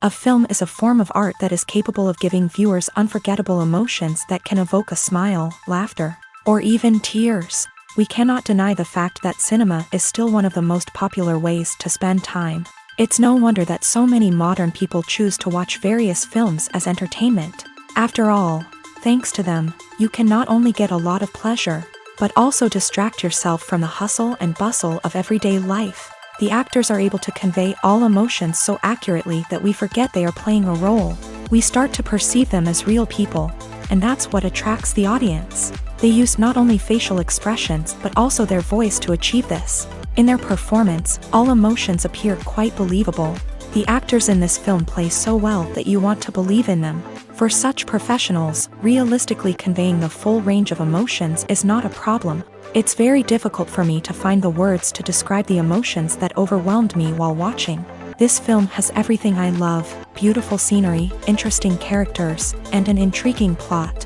A film is a form of art that is capable of giving viewers unforgettable emotions that can evoke a smile, laughter, or even tears. We cannot deny the fact that cinema is still one of the most popular ways to spend time. It's no wonder that so many modern people choose to watch various films as entertainment. After all, thanks to them, you can not only get a lot of pleasure, but also distract yourself from the hustle and bustle of everyday life. The actors are able to convey all emotions so accurately that we forget they are playing a role. We start to perceive them as real people, and that's what attracts the audience. They use not only facial expressions but also their voice to achieve this. In their performance, all emotions appear quite believable. The actors in this film play so well that you want to believe in them. For such professionals, realistically conveying the full range of emotions is not a problem. It's very difficult for me to find the words to describe the emotions that overwhelmed me while watching. This film has everything I love: beautiful scenery, interesting characters, and an intriguing plot.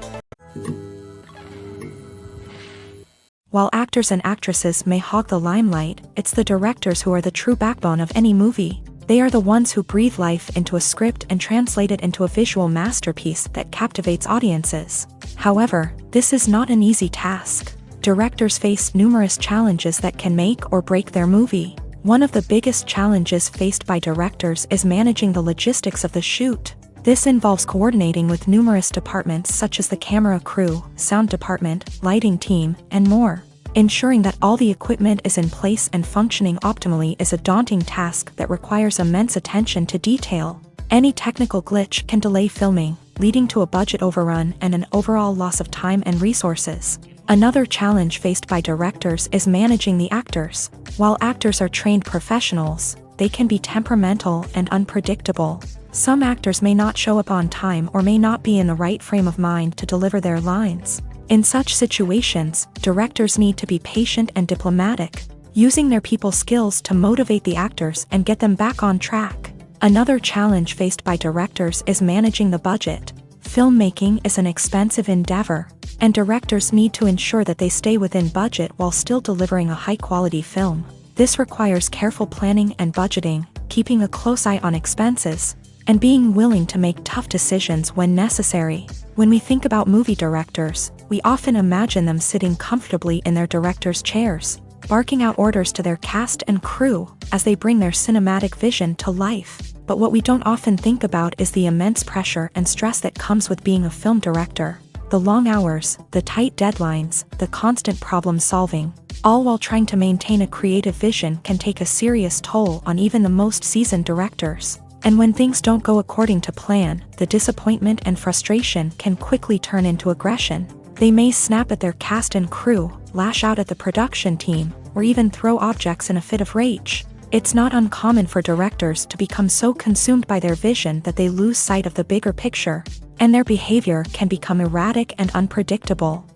While actors and actresses may hog the limelight, it's the directors who are the true backbone of any movie. They are the ones who breathe life into a script and translate it into a visual masterpiece that captivates audiences. However, this is not an easy task. Directors face numerous challenges that can make or break their movie. One of the biggest challenges faced by directors is managing the logistics of the shoot. This involves coordinating with numerous departments such as the camera crew, sound department, lighting team, and more. Ensuring that all the equipment is in place and functioning optimally is a daunting task that requires immense attention to detail. Any technical glitch can delay filming, leading to a budget overrun and an overall loss of time and resources. Another challenge faced by directors is managing the actors. While actors are trained professionals, they can be temperamental and unpredictable. Some actors may not show up on time or may not be in the right frame of mind to deliver their lines. In such situations, directors need to be patient and diplomatic, using their people skills to motivate the actors and get them back on track. Another challenge faced by directors is managing the budget. Filmmaking is an expensive endeavor, and directors need to ensure that they stay within budget while still delivering a high-quality film. This requires careful planning and budgeting, keeping a close eye on expenses, and being willing to make tough decisions when necessary. When we think about movie directors, we often imagine them sitting comfortably in their director's chairs, barking out orders to their cast and crew as they bring their cinematic vision to life. But what we don't often think about is the immense pressure and stress that comes with being a film director. The long hours, the tight deadlines, the constant problem solving, all while trying to maintain a creative vision can take a serious toll on even the most seasoned directors. And when things don't go according to plan, the disappointment and frustration can quickly turn into aggression. They may snap at their cast and crew, lash out at the production team, or even throw objects in a fit of rage. It's not uncommon for directors to become so consumed by their vision that they lose sight of the bigger picture, and their behavior can become erratic and unpredictable.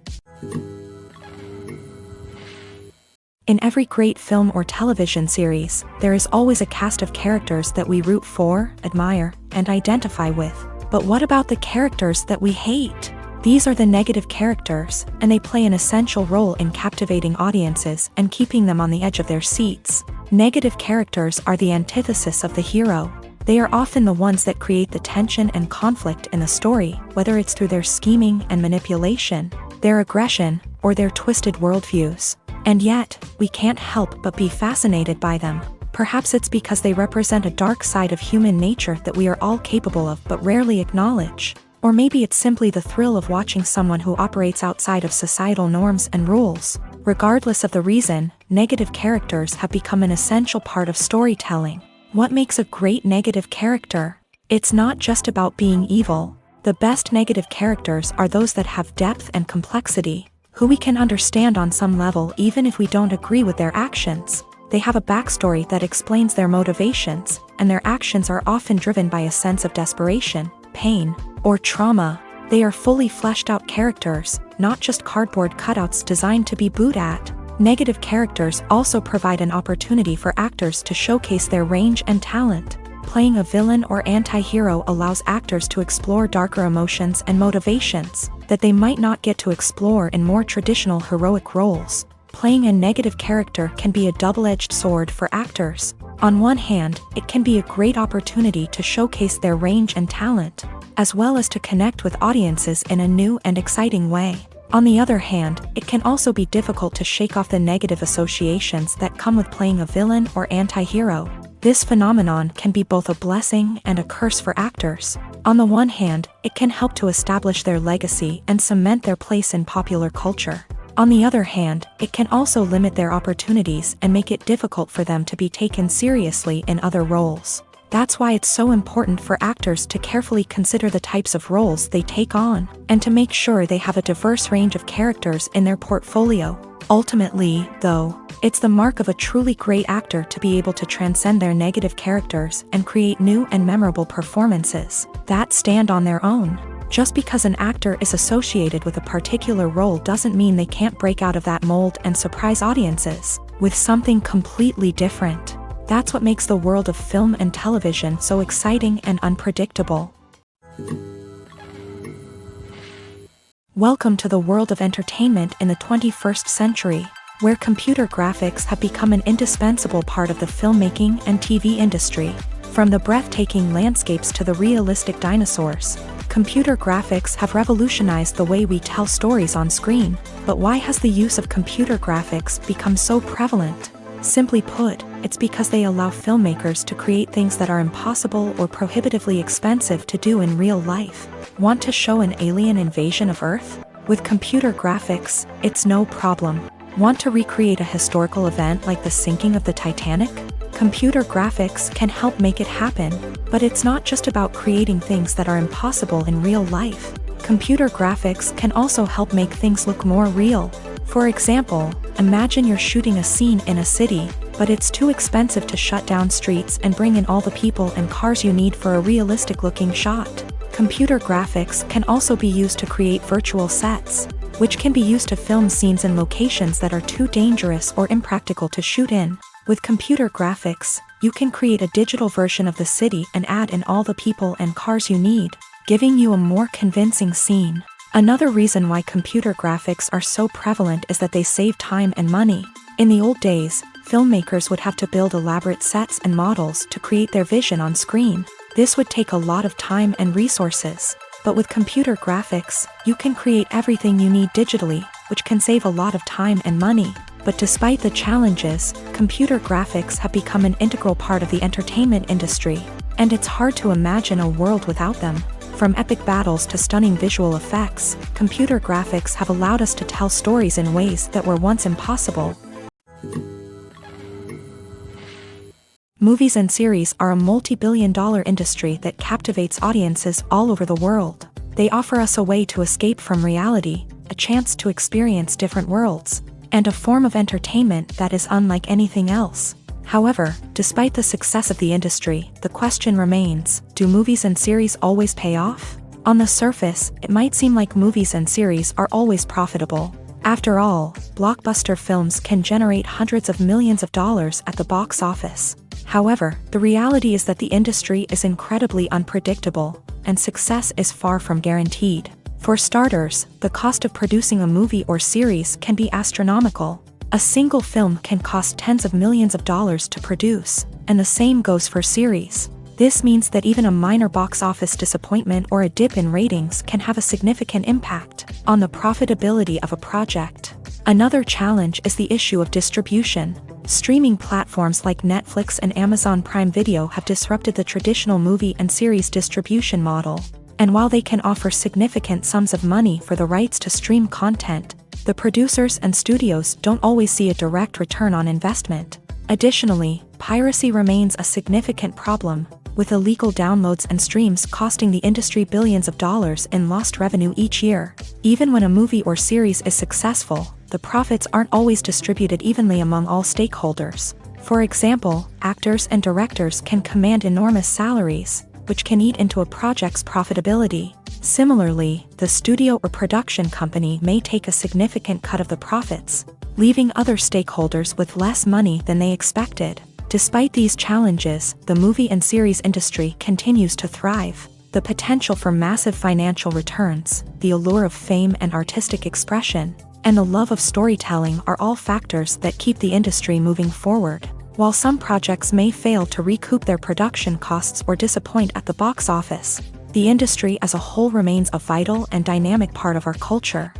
In every great film or television series, there is always a cast of characters that we root for, admire, and identify with. But what about the characters that we hate? These are the negative characters, and they play an essential role in captivating audiences and keeping them on the edge of their seats. Negative characters are the antithesis of the hero. They are often the ones that create the tension and conflict in the story, whether it's through their scheming and manipulation, their aggression, or their twisted worldviews. And yet, we can't help but be fascinated by them. Perhaps it's because they represent a dark side of human nature that we are all capable of but rarely acknowledge. Or maybe it's simply the thrill of watching someone who operates outside of societal norms and rules. Regardless of the reason, negative characters have become an essential part of storytelling. What makes a great negative character? It's not just about being evil. The best negative characters are those that have depth and complexity, who we can understand on some level even if we don't agree with their actions. They have a backstory that explains their motivations, and their actions are often driven by a sense of desperation, pain, or trauma. They are fully fleshed out characters, not just cardboard cutouts designed to be booed at. Negative characters also provide an opportunity for actors to showcase their range and talent. Playing a villain or anti-hero allows actors to explore darker emotions and motivations that they might not get to explore in more traditional heroic roles. Playing a negative character can be a double-edged sword for actors. On one hand, it can be a great opportunity to showcase their range and talent, as well as to connect with audiences in a new and exciting way. On the other hand, it can also be difficult to shake off the negative associations that come with playing a villain or anti-hero. This phenomenon can be both a blessing and a curse for actors. On the one hand, it can help to establish their legacy and cement their place in popular culture. On the other hand, it can also limit their opportunities and make it difficult for them to be taken seriously in other roles. That's why it's so important for actors to carefully consider the types of roles they take on, and to make sure they have a diverse range of characters in their portfolio. Ultimately, though, it's the mark of a truly great actor to be able to transcend their negative characters and create new and memorable performances that stand on their own. Just because an actor is associated with a particular role doesn't mean they can't break out of that mold and surprise audiences with something completely different. That's what makes the world of film and television so exciting and unpredictable. Welcome to the world of entertainment in the 21st century, where computer graphics have become an indispensable part of the filmmaking and TV industry. From the breathtaking landscapes to the realistic dinosaurs, computer graphics have revolutionized the way we tell stories on screen. But why has the use of computer graphics become so prevalent? Simply put, it's because they allow filmmakers to create things that are impossible or prohibitively expensive to do in real life. Want to show an alien invasion of Earth? With computer graphics, it's no problem. Want to recreate a historical event like the sinking of the Titanic? Computer graphics can help make it happen, but it's not just about creating things that are impossible in real life. Computer graphics can also help make things look more real. For example, imagine you're shooting a scene in a city, but it's too expensive to shut down streets and bring in all the people and cars you need for a realistic-looking shot. Computer graphics can also be used to create virtual sets, which can be used to film scenes in locations that are too dangerous or impractical to shoot in. With computer graphics, you can create a digital version of the city and add in all the people and cars you need, giving you a more convincing scene. Another reason why computer graphics are so prevalent is that they save time and money. In the old days, filmmakers would have to build elaborate sets and models to create their vision on screen. This would take a lot of time and resources. But with computer graphics, you can create everything you need digitally, which can save a lot of time and money. But despite the challenges, computer graphics have become an integral part of the entertainment industry, and it's hard to imagine a world without them. From epic battles to stunning visual effects, computer graphics have allowed us to tell stories in ways that were once impossible. Movies and series are a multi-billion-dollar industry that captivates audiences all over the world. They offer us a way to escape from reality, a chance to experience different worlds, and a form of entertainment that is unlike anything else. However, despite the success of the industry, the question remains, do movies and series always pay off? On the surface, it might seem like movies and series are always profitable. After all, blockbuster films can generate hundreds of millions of dollars at the box office. However, the reality is that the industry is incredibly unpredictable, and success is far from guaranteed. For starters, the cost of producing a movie or series can be astronomical. A single film can cost tens of millions of dollars to produce, and the same goes for series. This means that even a minor box office disappointment or a dip in ratings can have a significant impact on the profitability of a project. Another challenge is the issue of distribution. Streaming platforms like Netflix and Amazon Prime Video have disrupted the traditional movie and series distribution model. And while they can offer significant sums of money for the rights to stream content, the producers and studios don't always see a direct return on investment. Additionally, piracy remains a significant problem, with illegal downloads and streams costing the industry billions of dollars in lost revenue each year. Even when a movie or series is successful, the profits aren't always distributed evenly among all stakeholders. For example, actors and directors can command enormous salaries, which can eat into a project's profitability. Similarly, the studio or production company may take a significant cut of the profits, leaving other stakeholders with less money than they expected. Despite these challenges, the movie and series industry continues to thrive. The potential for massive financial returns, the allure of fame and artistic expression, and the love of storytelling are all factors that keep the industry moving forward. While some projects may fail to recoup their production costs or disappoint at the box office, the industry as a whole remains a vital and dynamic part of our culture.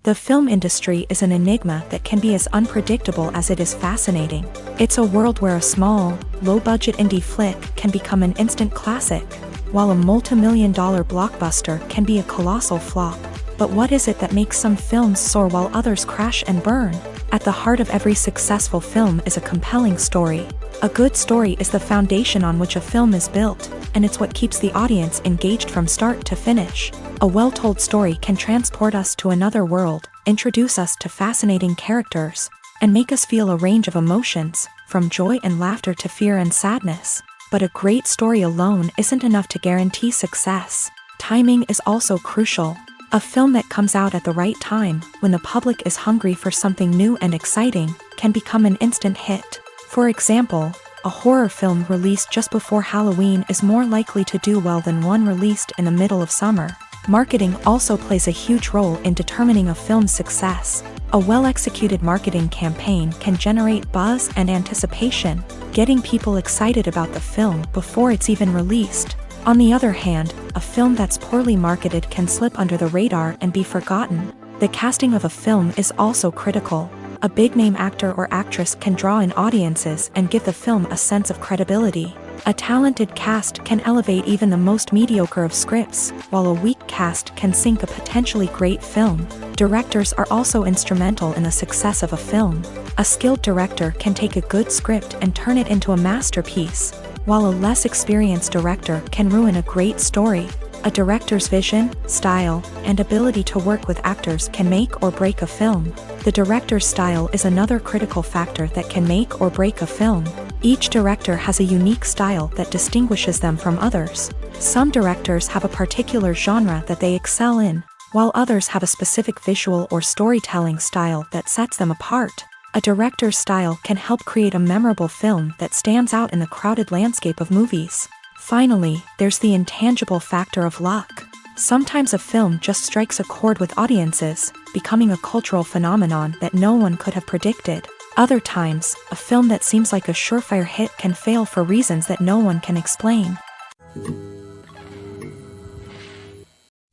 The film industry is an enigma that can be as unpredictable as it is fascinating. It's a world where a small, low-budget indie flick can become an instant classic, while a multi-million-dollar blockbuster can be a colossal flop. But what is it that makes some films soar while others crash and burn? At the heart of every successful film is a compelling story. A good story is the foundation on which a film is built, and it's what keeps the audience engaged from start to finish. A well-told story can transport us to another world, introduce us to fascinating characters, and make us feel a range of emotions, from joy and laughter to fear and sadness. But a great story alone isn't enough to guarantee success. Timing is also crucial. A film that comes out at the right time, when the public is hungry for something new and exciting, can become an instant hit. For example, a horror film released just before Halloween is more likely to do well than one released in the middle of summer. Marketing also plays a huge role in determining a film's success. A well-executed marketing campaign can generate buzz and anticipation, getting people excited about the film before it's even released. On the other hand, a film that's poorly marketed can slip under the radar and be forgotten. The casting of a film is also critical. A big-name actor or actress can draw in audiences and give the film a sense of credibility. A talented cast can elevate even the most mediocre of scripts, while a weak cast can sink a potentially great film. Directors are also instrumental in the success of a film. A skilled director can take a good script and turn it into a masterpiece, while a less experienced director can ruin a great story. A director's vision, style, and ability to work with actors can make or break a film. The director's style is another critical factor that can make or break a film. Each director has a unique style that distinguishes them from others. Some directors have a particular genre that they excel in, while others have a specific visual or storytelling style that sets them apart. A director's style can help create a memorable film that stands out in the crowded landscape of movies. Finally, there's the intangible factor of luck. Sometimes a film just strikes a chord with audiences, becoming a cultural phenomenon that no one could have predicted. Other times, a film that seems like a surefire hit can fail for reasons that no one can explain.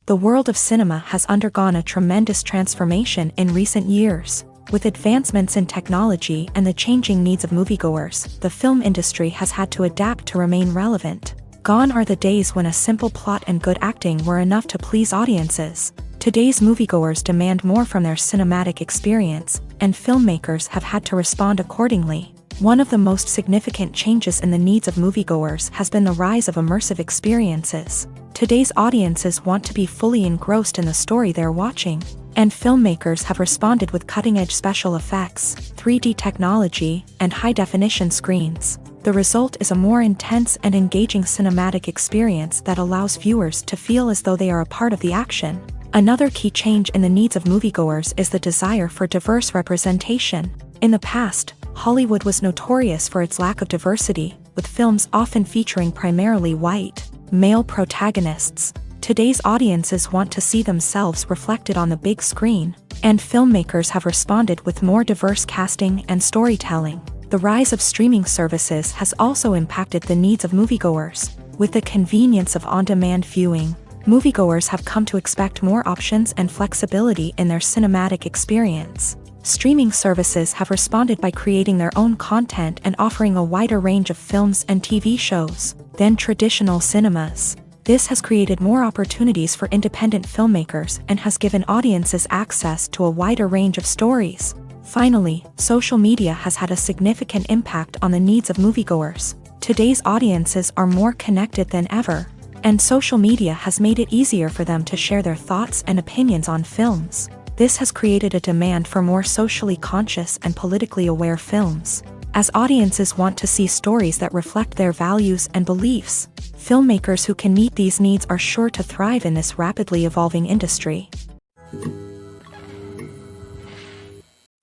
The world of cinema has undergone a tremendous transformation in recent years. With advancements in technology and the changing needs of moviegoers, the film industry has had to adapt to remain relevant. Gone are the days when a simple plot and good acting were enough to please audiences. Today's moviegoers demand more from their cinematic experience, and filmmakers have had to respond accordingly. One of the most significant changes in the needs of moviegoers has been the rise of immersive experiences. Today's audiences want to be fully engrossed in the story they're watching, and filmmakers have responded with cutting-edge special effects, 3D technology, and high-definition screens. The result is a more intense and engaging cinematic experience that allows viewers to feel as though they are a part of the action. Another key change in the needs of moviegoers is the desire for diverse representation. In the past, Hollywood was notorious for its lack of diversity, with films often featuring primarily white, male protagonists. Today's audiences want to see themselves reflected on the big screen, and filmmakers have responded with more diverse casting and storytelling. The rise of streaming services has also impacted the needs of moviegoers. With the convenience of on-demand viewing, moviegoers have come to expect more options and flexibility in their cinematic experience. Streaming services have responded by creating their own content and offering a wider range of films and TV shows than traditional cinemas. This has created more opportunities for independent filmmakers and has given audiences access to a wider range of stories. Finally, social media has had a significant impact on the needs of moviegoers. Today's audiences are more connected than ever, and social media has made it easier for them to share their thoughts and opinions on films. This has created a demand for more socially conscious and politically aware films. As audiences want to see stories that reflect their values and beliefs, filmmakers who can meet these needs are sure to thrive in this rapidly evolving industry.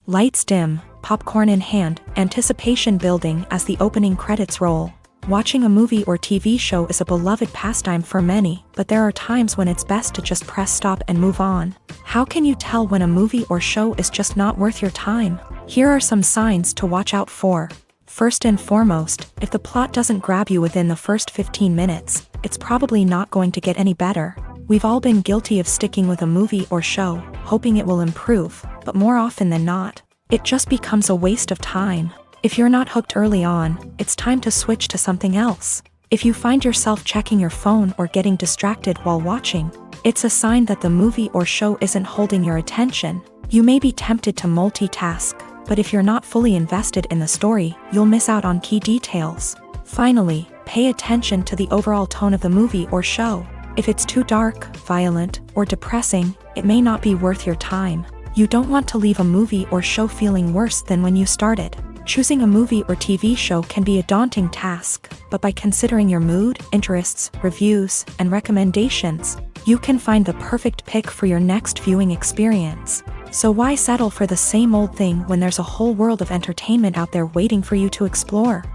Lights dim, popcorn in hand, anticipation building as the opening credits roll. Watching a movie or TV show is a beloved pastime for many, but there are times when it's best to just press stop and move on. How can you tell when a movie or show is just not worth your time? Here are some signs to watch out for. First and foremost, if the plot doesn't grab you within the first 15 minutes, it's probably not going to get any better. We've all been guilty of sticking with a movie or show, hoping it will improve, but more often than not, it just becomes a waste of time. If you're not hooked early on, it's time to switch to something else. If you find yourself checking your phone or getting distracted while watching, it's a sign that the movie or show isn't holding your attention. You may be tempted to multitask, but if you're not fully invested in the story, you'll miss out on key details. Finally, pay attention to the overall tone of the movie or show. If it's too dark, violent, or depressing, it may not be worth your time. You don't want to leave a movie or show feeling worse than when you started. Choosing a movie or TV show can be a daunting task, but by considering your mood, interests, reviews, and recommendations, you can find the perfect pick for your next viewing experience. So why settle for the same old thing when there's a whole world of entertainment out there waiting for you to explore?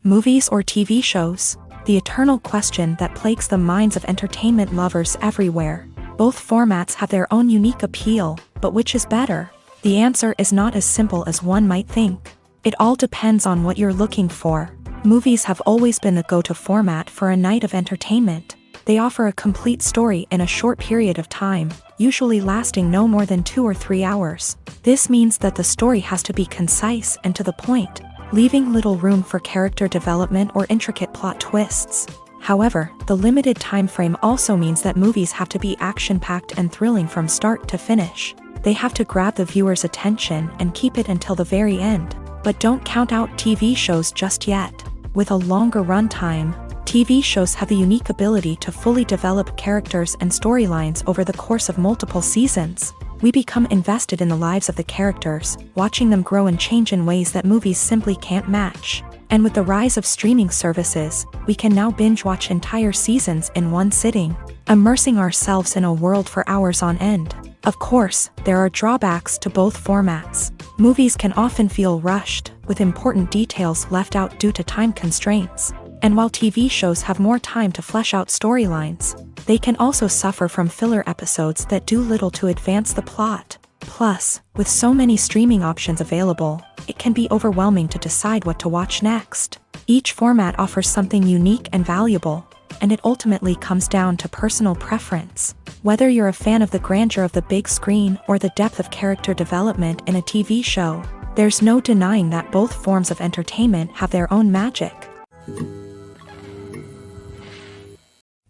Movies or TV shows? The eternal question that plagues the minds of entertainment lovers everywhere. Both formats have their own unique appeal, but which is better? The answer is not as simple as one might think. It all depends on what you're looking for. Movies have always been the go-to format for a night of entertainment. They offer a complete story in a short period of time, usually lasting no more than 2 or 3 hours. This means that the story has to be concise and to the point, leaving little room for character development or intricate plot twists. However, the limited time frame also means that movies have to be action-packed and thrilling from start to finish. They have to grab the viewer's attention and keep it until the very end. But don't count out TV shows just yet. With a longer runtime, TV shows have the unique ability to fully develop characters and storylines over the course of multiple seasons. We become invested in the lives of the characters, watching them grow and change in ways that movies simply can't match. And with the rise of streaming services, we can now binge-watch entire seasons in one sitting, immersing ourselves in a world for hours on end. Of course, there are drawbacks to both formats. Movies can often feel rushed, with important details left out due to time constraints. And while TV shows have more time to flesh out storylines, they can also suffer from filler episodes that do little to advance the plot. Plus, with so many streaming options available, it can be overwhelming to decide what to watch next. Each format offers something unique and valuable, and it ultimately comes down to personal preference. Whether you're a fan of the grandeur of the big screen or the depth of character development in a TV show, there's no denying that both forms of entertainment have their own magic.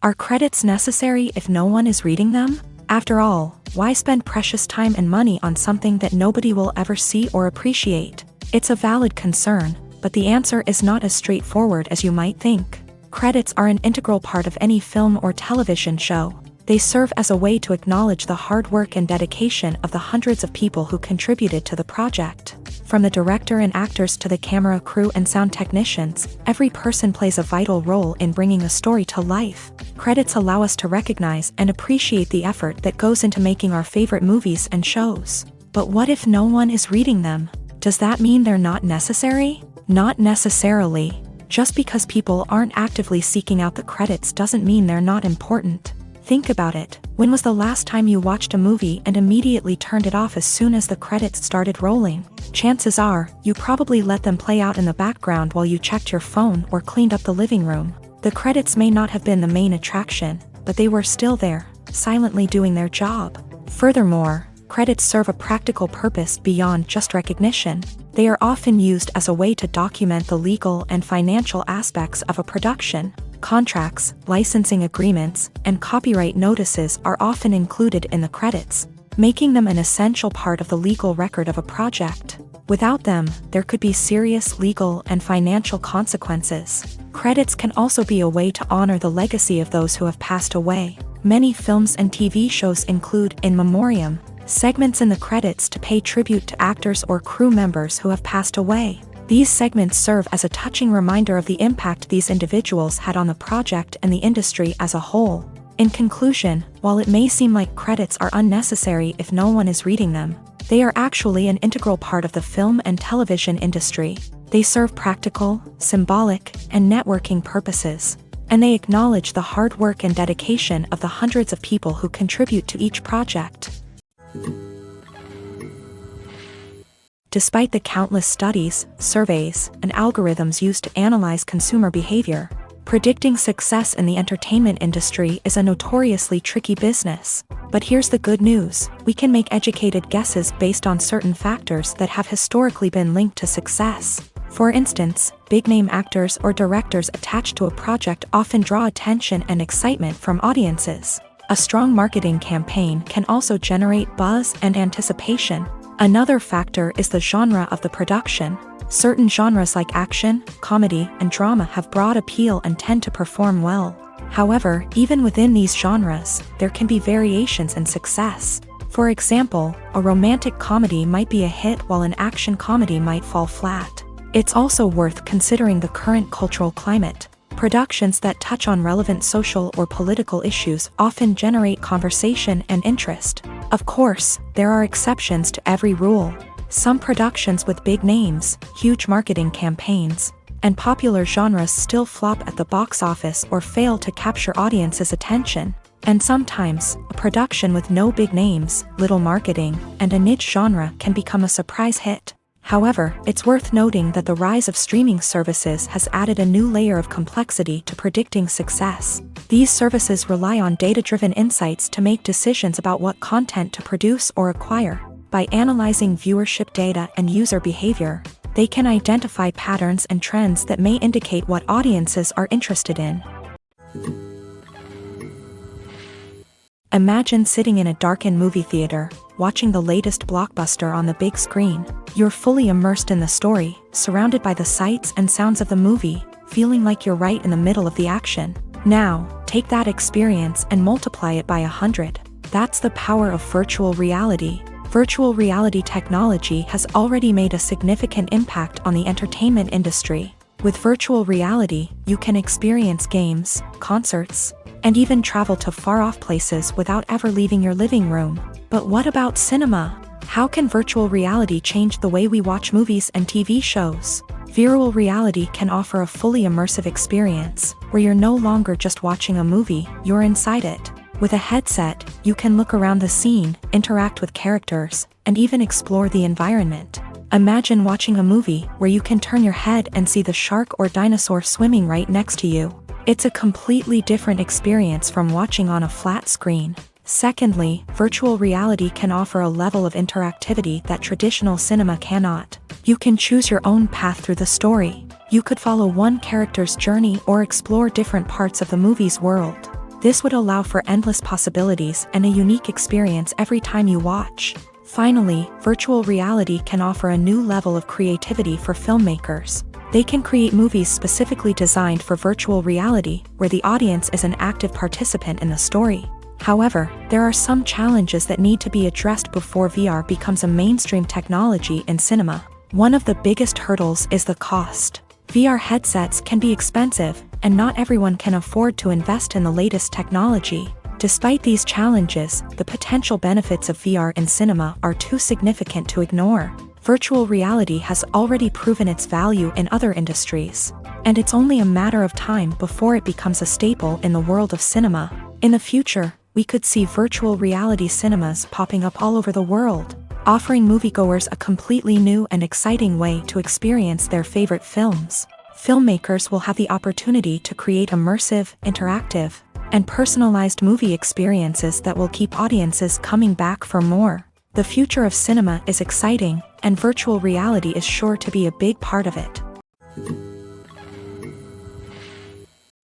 Are credits necessary if no one is reading them? After all, why spend precious time and money on something that nobody will ever see or appreciate? It's a valid concern, but the answer is not as straightforward as you might think. Credits are an integral part of any film or television show. They serve as a way to acknowledge the hard work and dedication of the hundreds of people who contributed to the project. From the director and actors to the camera crew and sound technicians, every person plays a vital role in bringing a story to life. Credits allow us to recognize and appreciate the effort that goes into making our favorite movies and shows. But what if no one is reading them? Does that mean they're not necessary? Not necessarily. Just because people aren't actively seeking out the credits doesn't mean they're not important. Think about it. When was the last time you watched a movie and immediately turned it off as soon as the credits started rolling? Chances are, you probably let them play out in the background while you checked your phone or cleaned up the living room. The credits may not have been the main attraction, but they were still there, silently doing their job. Furthermore, credits serve a practical purpose beyond just recognition. They are often used as a way to document the legal and financial aspects of a production. Contracts, licensing agreements, and copyright notices are often included in the credits, making them an essential part of the legal record of a project. Without them, there could be serious legal and financial consequences. Credits can also be a way to honor the legacy of those who have passed away. Many films and TV shows include in memoriam segments in the credits to pay tribute to actors or crew members who have passed away. These segments serve as a touching reminder of the impact these individuals had on the project and the industry as a whole. In conclusion, while it may seem like credits are unnecessary if no one is reading them, they are actually an integral part of the film and television industry. They serve practical, symbolic, and networking purposes, and they acknowledge the hard work and dedication of the hundreds of people who contribute to each project. Despite the countless studies, surveys, and algorithms used to analyze consumer behavior, predicting success in the entertainment industry is a notoriously tricky business. But here's the good news: we can make educated guesses based on certain factors that have historically been linked to success. For instance, big-name actors or directors attached to a project often draw attention and excitement from audiences. A strong marketing campaign can also generate buzz and anticipation. Another factor is the genre of the production. Certain genres like action, comedy, and drama have broad appeal and tend to perform well. However, even within these genres, there can be variations in success. For example, a romantic comedy might be a hit while an action comedy might fall flat. It's also worth considering the current cultural climate. Productions that touch on relevant social or political issues often generate conversation and interest. Of course, there are exceptions to every rule. Some productions with big names, huge marketing campaigns, and popular genres still flop at the box office or fail to capture audiences' attention. And sometimes, a production with no big names, little marketing, and a niche genre can become a surprise hit. However, it's worth noting that the rise of streaming services has added a new layer of complexity to predicting success. These services rely on data-driven insights to make decisions about what content to produce or acquire. By analyzing viewership data and user behavior, they can identify patterns and trends that may indicate what audiences are interested in. Imagine sitting in a darkened movie theater, watching the latest blockbuster on the big screen. You're fully immersed in the story, surrounded by the sights and sounds of the movie, feeling like you're right in the middle of the action. Now, take that experience and multiply it by 100. That's the power of virtual reality. Virtual reality technology has already made a significant impact on the entertainment industry. With virtual reality, you can experience games, concerts, and even travel to far-off places without ever leaving your living room. But what about cinema? How can virtual reality change the way we watch movies and TV shows? Virtual reality can offer a fully immersive experience, where you're no longer just watching a movie, you're inside it. With a headset, you can look around the scene, interact with characters, and even explore the environment. Imagine watching a movie where you can turn your head and see the shark or dinosaur swimming right next to you. It's a completely different experience from watching on a flat screen. Secondly, virtual reality can offer a level of interactivity that traditional cinema cannot. You can choose your own path through the story. You could follow one character's journey or explore different parts of the movie's world. This would allow for endless possibilities and a unique experience every time you watch. Finally, virtual reality can offer a new level of creativity for filmmakers. They can create movies specifically designed for virtual reality, where the audience is an active participant in the story. However, there are some challenges that need to be addressed before VR becomes a mainstream technology in cinema. One of the biggest hurdles is the cost. VR headsets can be expensive, and not everyone can afford to invest in the latest technology. Despite these challenges, the potential benefits of VR in cinema are too significant to ignore. Virtual reality has already proven its value in other industries, and it's only a matter of time before it becomes a staple in the world of cinema. In the future, we could see virtual reality cinemas popping up all over the world, offering moviegoers a completely new and exciting way to experience their favorite films. Filmmakers will have the opportunity to create immersive, interactive, and personalized movie experiences that will keep audiences coming back for more. The future of cinema is exciting, and virtual reality is sure to be a big part of it.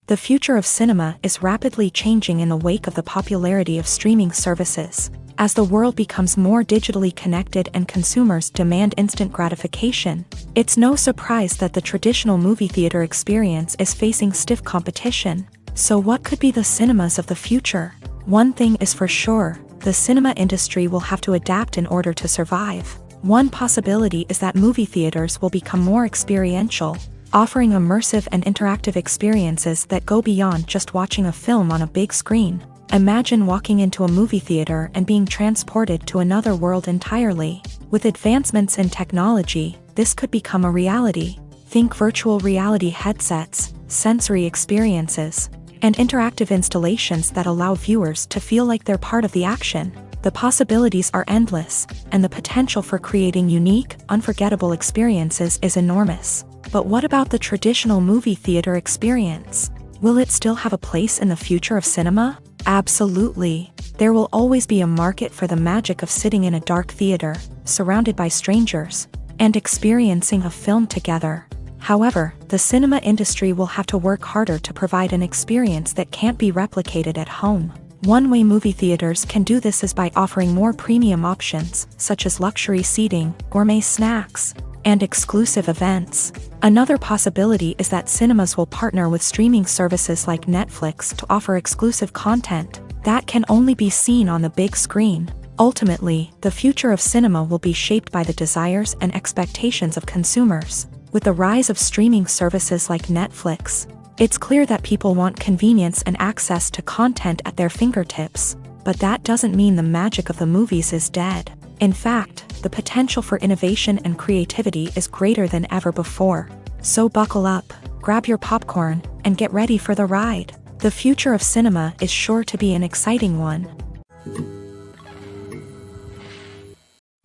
The future of cinema is rapidly changing in the wake of the popularity of streaming services. As the world becomes more digitally connected and consumers demand instant gratification, it's no surprise that the traditional movie theater experience is facing stiff competition. So what could be the cinemas of the future? One thing is for sure, the cinema industry will have to adapt in order to survive. One possibility is that movie theaters will become more experiential, offering immersive and interactive experiences that go beyond just watching a film on a big screen. Imagine walking into a movie theater and being transported to another world entirely. With advancements in technology, this could become a reality. Think virtual reality headsets, sensory experiences, and interactive installations that allow viewers to feel like they're part of the action. The possibilities are endless, and the potential for creating unique, unforgettable experiences is enormous. But what about the traditional movie theater experience? Will it still have a place in the future of cinema? Absolutely. There will always be a market for the magic of sitting in a dark theater, surrounded by strangers, and experiencing a film together. However, the cinema industry will have to work harder to provide an experience that can't be replicated at home. One way movie theaters can do this is by offering more premium options, such as luxury seating, gourmet snacks, and exclusive events. Another possibility is that cinemas will partner with streaming services like Netflix to offer exclusive content that can only be seen on the big screen. Ultimately, the future of cinema will be shaped by the desires and expectations of consumers. With the rise of streaming services like Netflix, it's clear that people want convenience and access to content at their fingertips. But that doesn't mean the magic of the movies is dead. In fact, the potential for innovation and creativity is greater than ever before. So buckle up, grab your popcorn, and get ready for the ride. The future of cinema is sure to be an exciting one.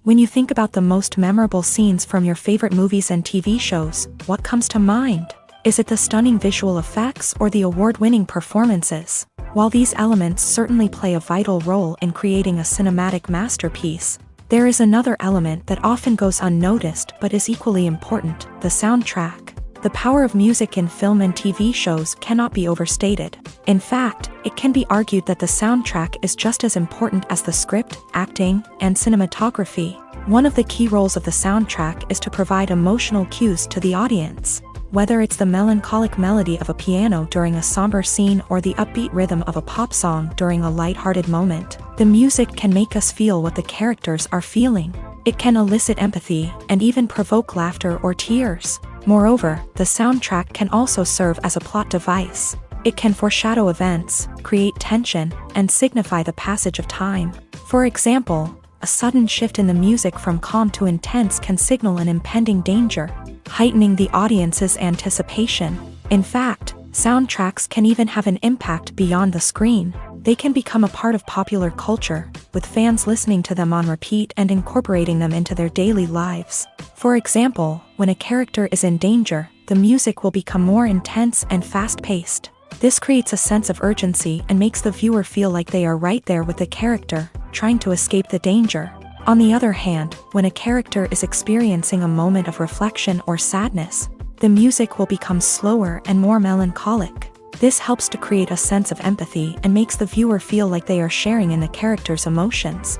When you think about the most memorable scenes from your favorite movies and TV shows, what comes to mind? Is it the stunning visual effects or the award-winning performances? While these elements certainly play a vital role in creating a cinematic masterpiece, there is another element that often goes unnoticed but is equally important: the soundtrack. The power of music in film and TV shows cannot be overstated. In fact, it can be argued that the soundtrack is just as important as the script, acting, and cinematography. One of the key roles of the soundtrack is to provide emotional cues to the audience. Whether it's the melancholic melody of a piano during a somber scene or the upbeat rhythm of a pop song during a lighthearted moment, the music can make us feel what the characters are feeling. It can elicit empathy and even provoke laughter or tears. Moreover, the soundtrack can also serve as a plot device. It can foreshadow events, create tension, and signify the passage of time. For example, a sudden shift in the music from calm to intense can signal an impending danger, heightening the audience's anticipation. In fact, soundtracks can even have an impact beyond the screen. They can become a part of popular culture, with fans listening to them on repeat and incorporating them into their daily lives. For example, when a character is in danger, the music will become more intense and fast-paced. This creates a sense of urgency and makes the viewer feel like they are right there with the character, trying to escape the danger. On the other hand, when a character is experiencing a moment of reflection or sadness, the music will become slower and more melancholic. This helps to create a sense of empathy and makes the viewer feel like they are sharing in the character's emotions.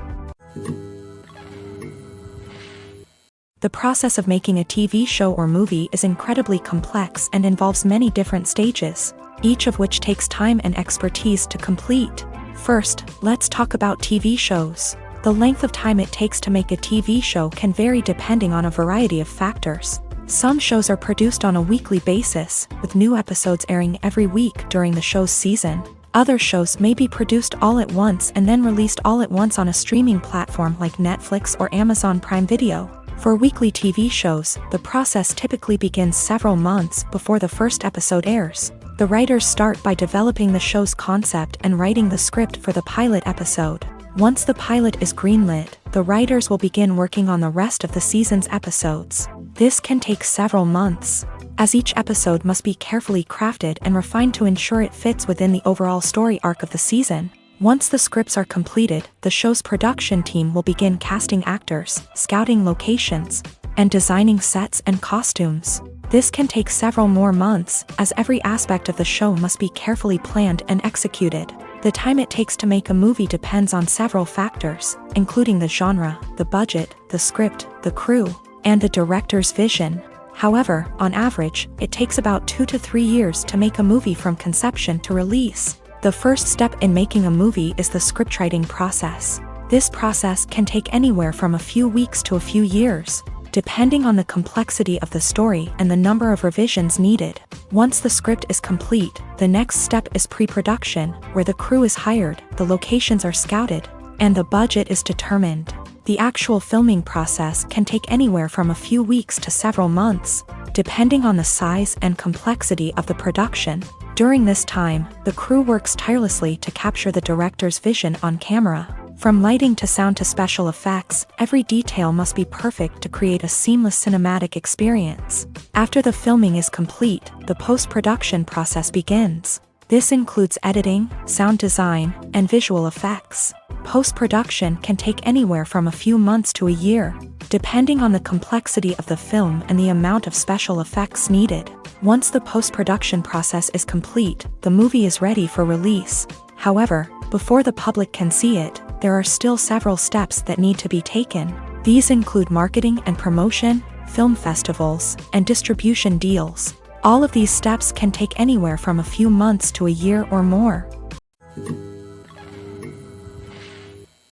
The process of making a TV show or movie is incredibly complex and involves many different stages, each of which takes time and expertise to complete. First, let's talk about TV shows. The length of time it takes to make a TV show can vary depending on a variety of factors. Some shows are produced on a weekly basis, with new episodes airing every week during the show's season. Other shows may be produced all at once and then released all at once on a streaming platform like Netflix or Amazon Prime Video. For weekly TV shows, the process typically begins several months before the first episode airs. The writers start by developing the show's concept and writing the script for the pilot episode. Once the pilot is greenlit, the writers will begin working on the rest of the season's episodes. This can take several months. as each episode must be carefully crafted and refined to ensure it fits within the overall story arc of the season. Once the scripts are completed, the show's production team will begin casting actors, scouting locations, and designing sets and costumes. This can take several more months, as every aspect of the show must be carefully planned and executed. The time it takes to make a movie depends on several factors, including the genre, the budget, the script, the crew, and the director's vision. However, on average, it takes about 2 to 3 years to make a movie from conception to release. The first step in making a movie is the scriptwriting process. This process can take anywhere from a few weeks to a few years, depending on the complexity of the story and the number of revisions needed. Once the script is complete, the next step is pre-production, where the crew is hired, the locations are scouted, and the budget is determined. The actual filming process can take anywhere from a few weeks to several months, depending on the size and complexity of the production. During this time, the crew works tirelessly to capture the director's vision on camera. From lighting to sound to special effects, every detail must be perfect to create a seamless cinematic experience. After the filming is complete, the post-production process begins. This includes editing, sound design, and visual effects. Post-production can take anywhere from a few months to a year, depending on the complexity of the film and the amount of special effects needed. Once the post-production process is complete, the movie is ready for release. However, before the public can see it, there are still several steps that need to be taken. These include marketing and promotion, film festivals, and distribution deals. All of these steps can take anywhere from a few months to a year or more.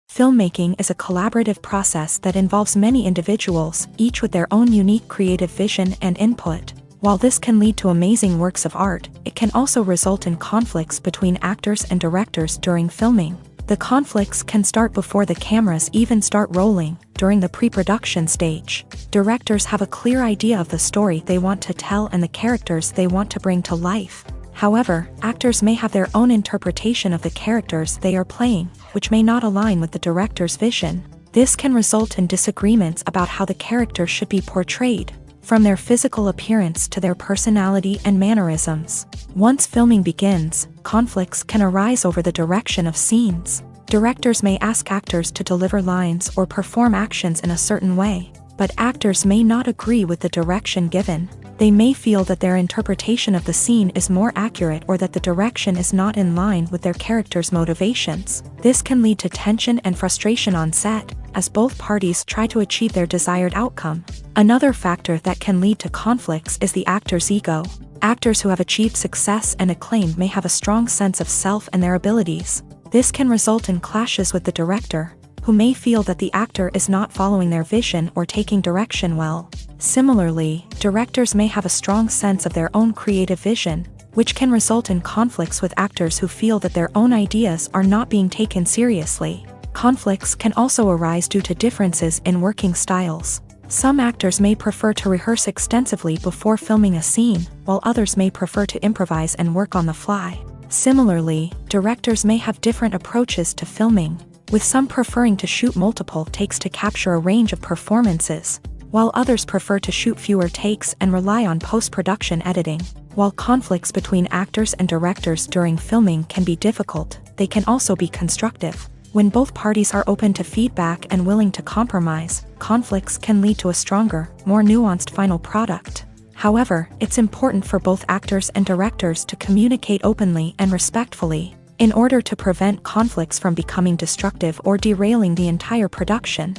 Filmmaking is a collaborative process that involves many individuals, each with their own unique creative vision and input. While this can lead to amazing works of art, it can also result in conflicts between actors and directors during filming. The conflicts can start before the cameras even start rolling, during the pre-production stage. Directors have a clear idea of the story they want to tell and the characters they want to bring to life. However, actors may have their own interpretation of the characters they are playing, which may not align with the director's vision. This can result in disagreements about how the characters should be portrayed, from their physical appearance to their personality and mannerisms. Once filming begins, conflicts can arise over the direction of scenes. Directors may ask actors to deliver lines or perform actions in a certain way, but actors may not agree with the direction given. They may feel that their interpretation of the scene is more accurate or that the direction is not in line with their character's motivations. This can lead to tension and frustration on set, as both parties try to achieve their desired outcome. Another factor that can lead to conflicts is the actor's ego. Actors who have achieved success and acclaim may have a strong sense of self and their abilities. This can result in clashes with the director, who may feel that the actor is not following their vision or taking direction well. Similarly, directors may have a strong sense of their own creative vision, which can result in conflicts with actors who feel that their own ideas are not being taken seriously. Conflicts can also arise due to differences in working styles. Some actors may prefer to rehearse extensively before filming a scene, while others may prefer to improvise and work on the fly. Similarly, directors may have different approaches to filming, with some preferring to shoot multiple takes to capture a range of performances, while others prefer to shoot fewer takes and rely on post-production editing. While conflicts between actors and directors during filming can be difficult, they can also be constructive. When both parties are open to feedback and willing to compromise, conflicts can lead to a stronger, more nuanced final product. However, it's important for both actors and directors to communicate openly and respectfully, in order to prevent conflicts from becoming destructive or derailing the entire production.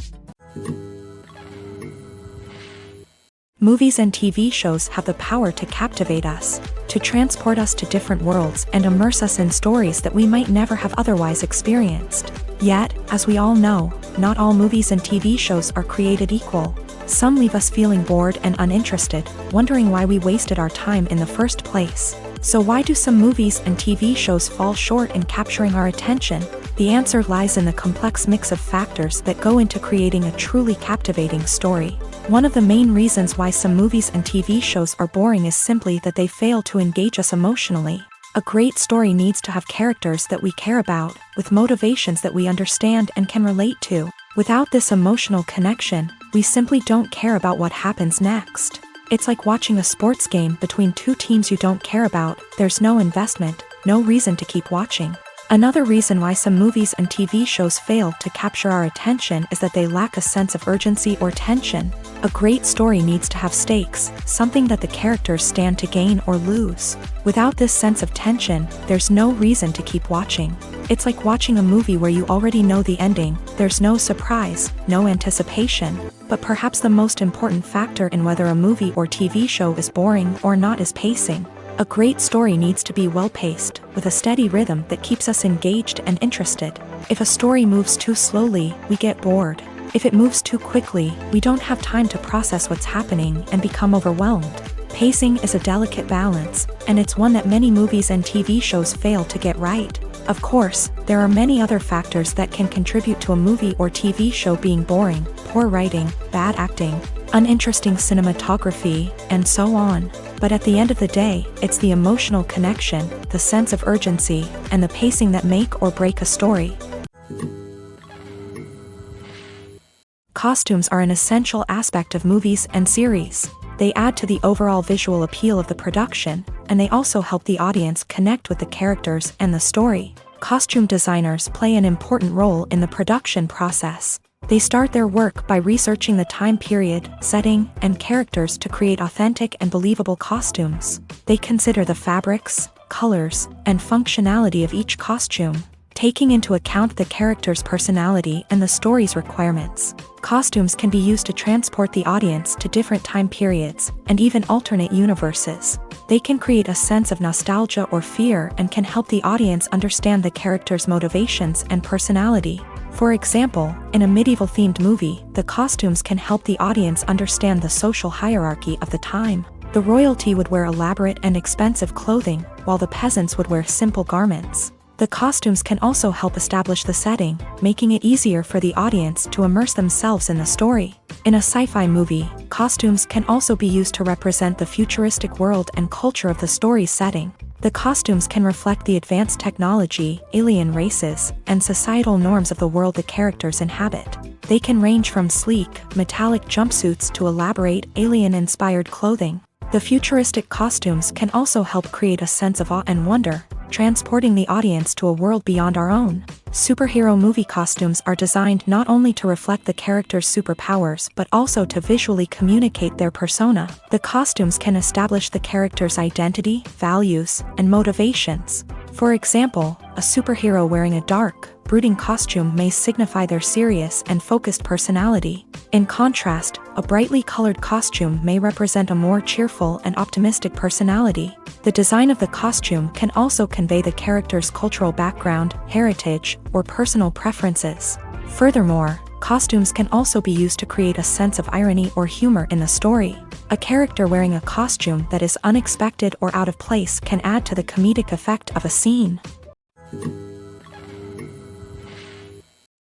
Movies and TV shows have the power to captivate us, to transport us to different worlds and immerse us in stories that we might never have otherwise experienced. Yet, as we all know, not all movies and TV shows are created equal. Some leave us feeling bored and uninterested, wondering why we wasted our time in the first place. So why do some movies and TV shows fall short in capturing our attention? The answer lies in the complex mix of factors that go into creating a truly captivating story. One of the main reasons why some movies and TV shows are boring is simply that they fail to engage us emotionally. A great story needs to have characters that we care about, with motivations that we understand and can relate to. Without this emotional connection, we simply don't care about what happens next. It's like watching a sports game between two teams you don't care about. There's no investment, no reason to keep watching. Another reason why some movies and TV shows fail to capture our attention is that they lack a sense of urgency or tension. A great story needs to have stakes, something that the characters stand to gain or lose. Without this sense of tension, there's no reason to keep watching. It's like watching a movie where you already know the ending. There's no surprise, no anticipation. But perhaps the most important factor in whether a movie or TV show is boring or not is pacing. A great story needs to be well-paced, with a steady rhythm that keeps us engaged and interested. If a story moves too slowly, we get bored. If it moves too quickly, we don't have time to process what's happening and become overwhelmed. Pacing is a delicate balance, and it's one that many movies and TV shows fail to get right. Of course, there are many other factors that can contribute to a movie or TV show being boring: poor writing, bad acting, uninteresting cinematography, and so on. But at the end of the day, it's the emotional connection, the sense of urgency, and the pacing that make or break a story. Costumes are an essential aspect of movies and series. They add to the overall visual appeal of the production, and they also help the audience connect with the characters and the story. Costume designers play an important role in the production process. They start their work by researching the time period, setting, and characters to create authentic and believable costumes. They consider the fabrics, colors, and functionality of each costume, taking into account the character's personality and the story's requirements. Costumes can be used to transport the audience to different time periods, and even alternate universes. They can create a sense of nostalgia or fear and can help the audience understand the character's motivations and personality. For example, in a medieval-themed movie, the costumes can help the audience understand the social hierarchy of the time. The royalty would wear elaborate and expensive clothing, while the peasants would wear simple garments. The costumes can also help establish the setting, making it easier for the audience to immerse themselves in the story. In a sci-fi movie, costumes can also be used to represent the futuristic world and culture of the story's setting. The costumes can reflect the advanced technology, alien races, and societal norms of the world the characters inhabit. They can range from sleek, metallic jumpsuits to elaborate, alien-inspired clothing. The futuristic costumes can also help create a sense of awe and wonder, transporting the audience to a world beyond our own. Superhero movie costumes are designed not only to reflect the character's superpowers but also to visually communicate their persona. The costumes can establish the character's identity, values, and motivations. For example, a superhero wearing a dark, brooding costume may signify their serious and focused personality. In contrast, a brightly colored costume may represent a more cheerful and optimistic personality. The design of the costume can also convey the character's cultural background, heritage, or personal preferences. Furthermore, costumes can also be used to create a sense of irony or humor in the story. A character wearing a costume that is unexpected or out of place can add to the comedic effect of a scene.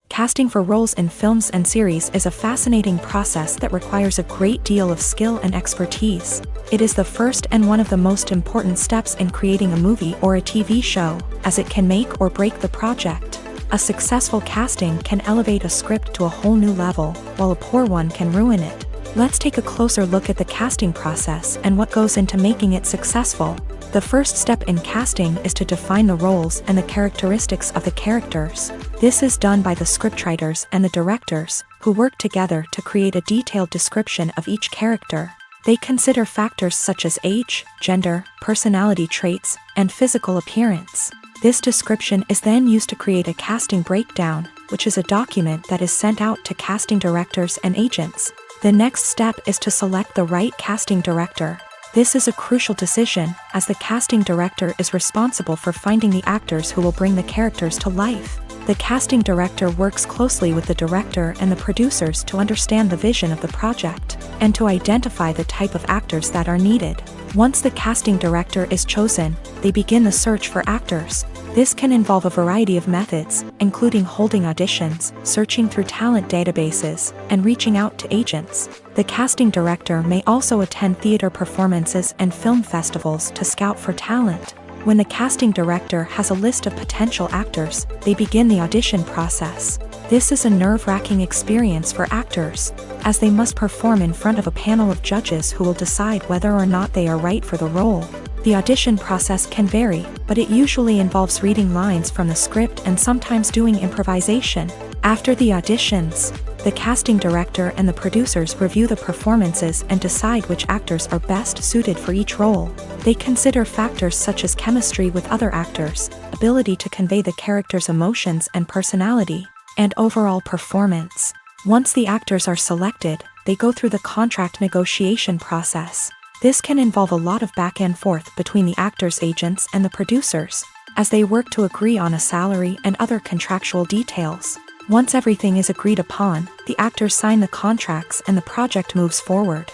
Casting for roles in films and series is a fascinating process that requires a great deal of skill and expertise. It is the first and one of the most important steps in creating a movie or a TV show, as it can make or break the project. A successful casting can elevate a script to a whole new level, while a poor one can ruin it. Let's take a closer look at the casting process and what goes into making it successful. The first step in casting is to define the roles and the characteristics of the characters. This is done by the scriptwriters and the directors, who work together to create a detailed description of each character. They consider factors such as age, gender, personality traits, and physical appearance. This description is then used to create a casting breakdown, which is a document that is sent out to casting directors and agents. The next step is to select the right casting director. This is a crucial decision, as the casting director is responsible for finding the actors who will bring the characters to life. The casting director works closely with the director and the producers to understand the vision of the project, and to identify the type of actors that are needed. Once the casting director is chosen, they begin the search for actors. This can involve a variety of methods, including holding auditions, searching through talent databases, and reaching out to agents. The casting director may also attend theater performances and film festivals to scout for talent. When the casting director has a list of potential actors, they begin the audition process. This is a nerve-wracking experience for actors, as they must perform in front of a panel of judges who will decide whether or not they are right for the role. The audition process can vary, but it usually involves reading lines from the script and sometimes doing improvisation. After the auditions, the casting director and the producers review the performances and decide which actors are best suited for each role. They consider factors such as chemistry with other actors, ability to convey the character's emotions and personality, and overall performance. Once the actors are selected, they go through the contract negotiation process. This can involve a lot of back and forth between the actors' agents and the producers, as they work to agree on a salary and other contractual details. Once everything is agreed upon, the actors sign the contracts and the project moves forward.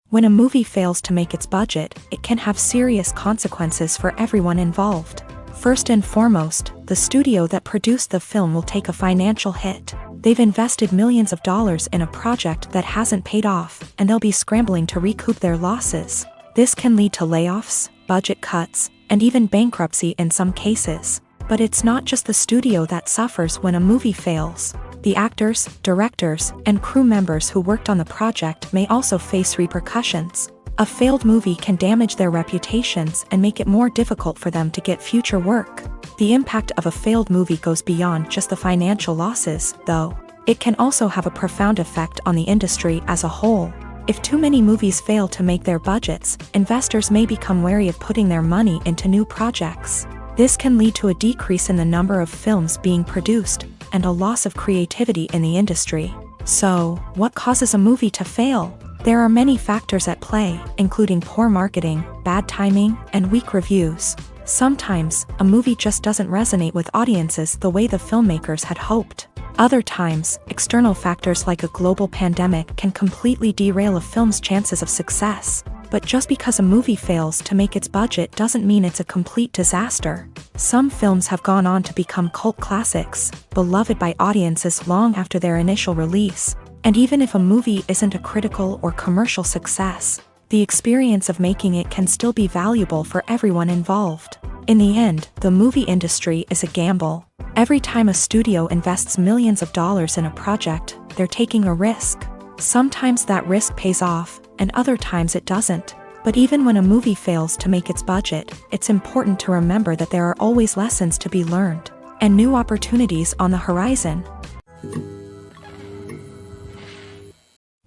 When a movie fails to make its budget, it can have serious consequences for everyone involved. First and foremost, the studio that produced the film will take a financial hit. They've invested millions of dollars in a project that hasn't paid off, and they'll be scrambling to recoup their losses. This can lead to layoffs, budget cuts, and even bankruptcy in some cases. But it's not just the studio that suffers when a movie fails. The actors, directors, and crew members who worked on the project may also face repercussions. A failed movie can damage their reputations and make it more difficult for them to get future work. The impact of a failed movie goes beyond just the financial losses, though. It can also have a profound effect on the industry as a whole. If too many movies fail to make their budgets, investors may become wary of putting their money into new projects. This can lead to a decrease in the number of films being produced, and a loss of creativity in the industry. So, what causes a movie to fail? There are many factors at play, including poor marketing, bad timing, and weak reviews. Sometimes, a movie just doesn't resonate with audiences the way the filmmakers had hoped. Other times, external factors like a global pandemic can completely derail a film's chances of success. But just because a movie fails to make its budget doesn't mean it's a complete disaster. Some films have gone on to become cult classics, beloved by audiences long after their initial release. And even if a movie isn't a critical or commercial success, the experience of making it can still be valuable for everyone involved. In the end, the movie industry is a gamble. Every time a studio invests millions of dollars in a project, they're taking a risk. Sometimes that risk pays off, and other times it doesn't. But even when a movie fails to make its budget, it's important to remember that there are always lessons to be learned, and new opportunities on the horizon.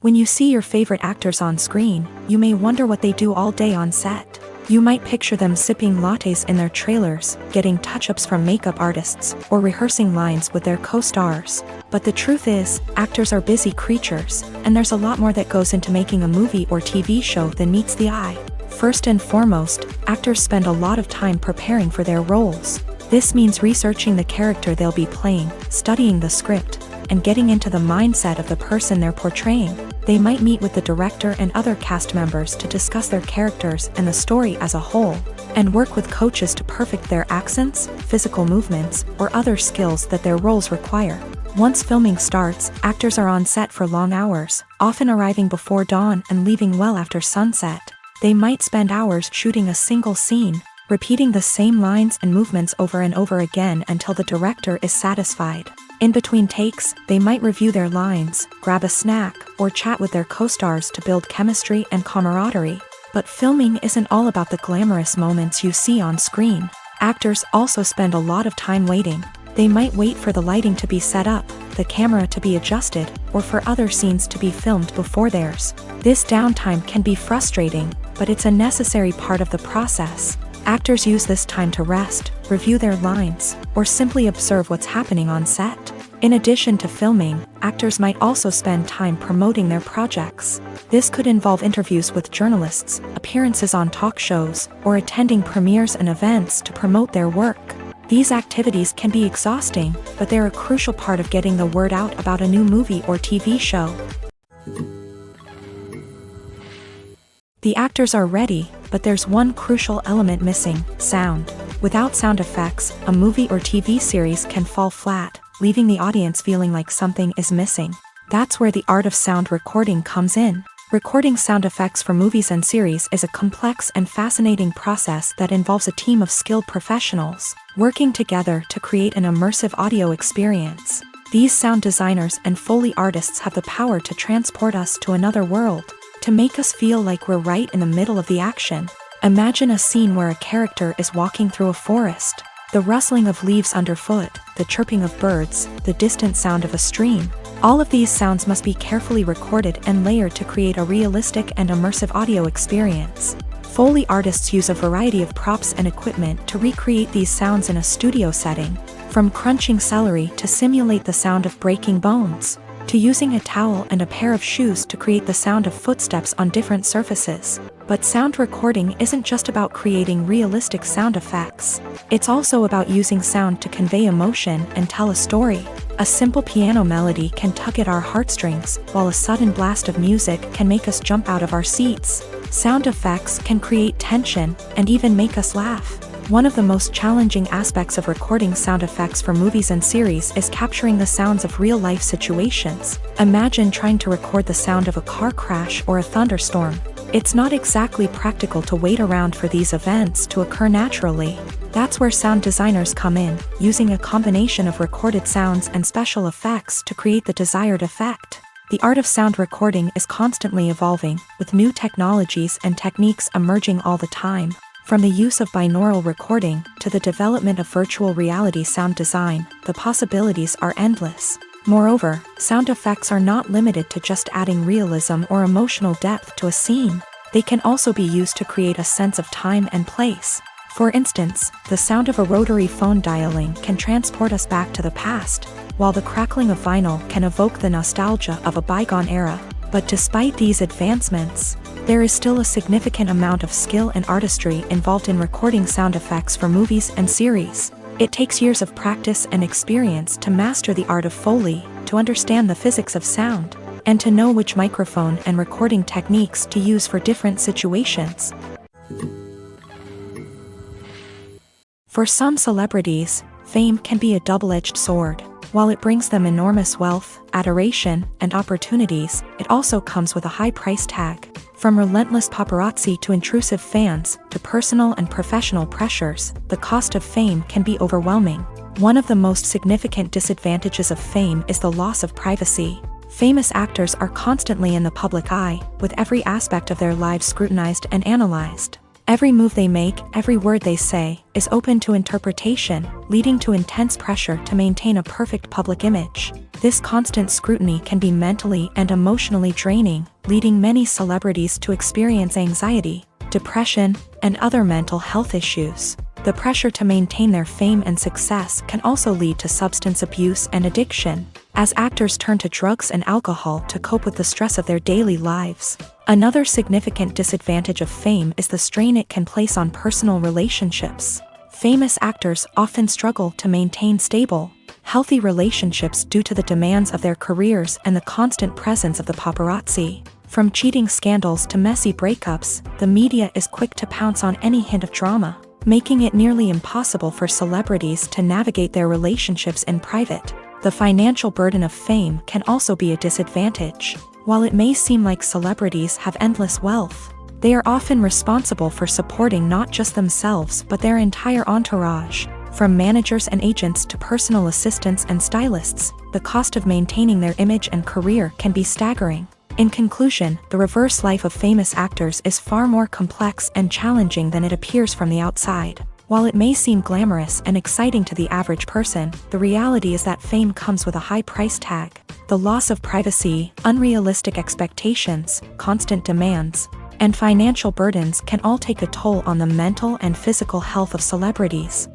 When you see your favorite actors on screen, you may wonder what they do all day on set. You might picture them sipping lattes in their trailers, getting touch-ups from makeup artists, or rehearsing lines with their co-stars. But the truth is, actors are busy creatures, and there's a lot more that goes into making a movie or TV show than meets the eye. First and foremost, actors spend a lot of time preparing for their roles. This means researching the character they'll be playing, studying the script, and getting into the mindset of the person they're portraying. They might meet with the director and other cast members to discuss their characters and the story as a whole, and work with coaches to perfect their accents, physical movements, or other skills that their roles require. Once filming starts, actors are on set for long hours, often arriving before dawn and leaving well after sunset. They might spend hours shooting a single scene, repeating the same lines and movements over and over again until the director is satisfied. In between takes, they might review their lines, grab a snack, or chat with their co-stars to build chemistry and camaraderie. But filming isn't all about the glamorous moments you see on screen. Actors also spend a lot of time waiting. They might wait for the lighting to be set up, the camera to be adjusted, or for other scenes to be filmed before theirs. This downtime can be frustrating, but it's a necessary part of the process. Actors use this time to rest, review their lines, or simply observe what's happening on set. In addition to filming, actors might also spend time promoting their projects. This could involve interviews with journalists, appearances on talk shows, or attending premieres and events to promote their work. These activities can be exhausting, but they're a crucial part of getting the word out about a new movie or TV show. The actors are ready, but there's one crucial element missing: sound. Without sound effects, a movie or TV series can fall flat, leaving the audience feeling like something is missing. That's where the art of sound recording comes in. Recording sound effects for movies and series is a complex and fascinating process that involves a team of skilled professionals working together to create an immersive audio experience. These sound designers and Foley artists have the power to transport us to another world, to make us feel like we're right in the middle of the action. Imagine a scene where a character is walking through a forest. The rustling of leaves underfoot, the chirping of birds, the distant sound of a stream. All of these sounds must be carefully recorded and layered to create a realistic and immersive audio experience. Foley artists use a variety of props and equipment to recreate these sounds in a studio setting, from crunching celery to simulate the sound of breaking bones, to using a towel and a pair of shoes to create the sound of footsteps on different surfaces. But sound recording isn't just about creating realistic sound effects. It's also about using sound to convey emotion and tell a story. A simple piano melody can tug at our heartstrings, while a sudden blast of music can make us jump out of our seats. Sound effects can create tension and even make us laugh. One of the most challenging aspects of recording sound effects for movies and series is capturing the sounds of real-life situations. Imagine trying to record the sound of a car crash or a thunderstorm. It's not exactly practical to wait around for these events to occur naturally. That's where sound designers come in, using a combination of recorded sounds and special effects to create the desired effect. The art of sound recording is constantly evolving, with new technologies and techniques emerging all the time. From the use of binaural recording to the development of virtual reality sound design, the possibilities are endless. Moreover, sound effects are not limited to just adding realism or emotional depth to a scene. They can also be used to create a sense of time and place. For instance, the sound of a rotary phone dialing can transport us back to the past, while the crackling of vinyl can evoke the nostalgia of a bygone era. But despite these advancements, there is still a significant amount of skill and artistry involved in recording sound effects for movies and series. It takes years of practice and experience to master the art of Foley, to understand the physics of sound, and to know which microphone and recording techniques to use for different situations. For some celebrities, fame can be a double-edged sword. While it brings them enormous wealth, adoration, and opportunities, it also comes with a high price tag. From relentless paparazzi to intrusive fans, to personal and professional pressures, the cost of fame can be overwhelming. One of the most significant disadvantages of fame is the loss of privacy. Famous actors are constantly in the public eye, with every aspect of their lives scrutinized and analyzed. Every move they make, every word they say, is open to interpretation, leading to intense pressure to maintain a perfect public image. This constant scrutiny can be mentally and emotionally draining, leading many celebrities to experience anxiety, depression, and other mental health issues. The pressure to maintain their fame and success can also lead to substance abuse and addiction, as actors turn to drugs and alcohol to cope with the stress of their daily lives. Another significant disadvantage of fame is the strain it can place on personal relationships. Famous actors often struggle to maintain stable, healthy relationships due to the demands of their careers and the constant presence of the paparazzi. From cheating scandals to messy breakups, the media is quick to pounce on any hint of drama, making it nearly impossible for celebrities to navigate their relationships in private. The financial burden of fame can also be a disadvantage. While it may seem like celebrities have endless wealth, they are often responsible for supporting not just themselves but their entire entourage. From managers and agents to personal assistants and stylists, the cost of maintaining their image and career can be staggering. In conclusion, the reverse life of famous actors is far more complex and challenging than it appears from the outside. While it may seem glamorous and exciting to the average person, the reality is that fame comes with a high price tag. The loss of privacy, unrealistic expectations, constant demands, and financial burdens can all take a toll on the mental and physical health of celebrities.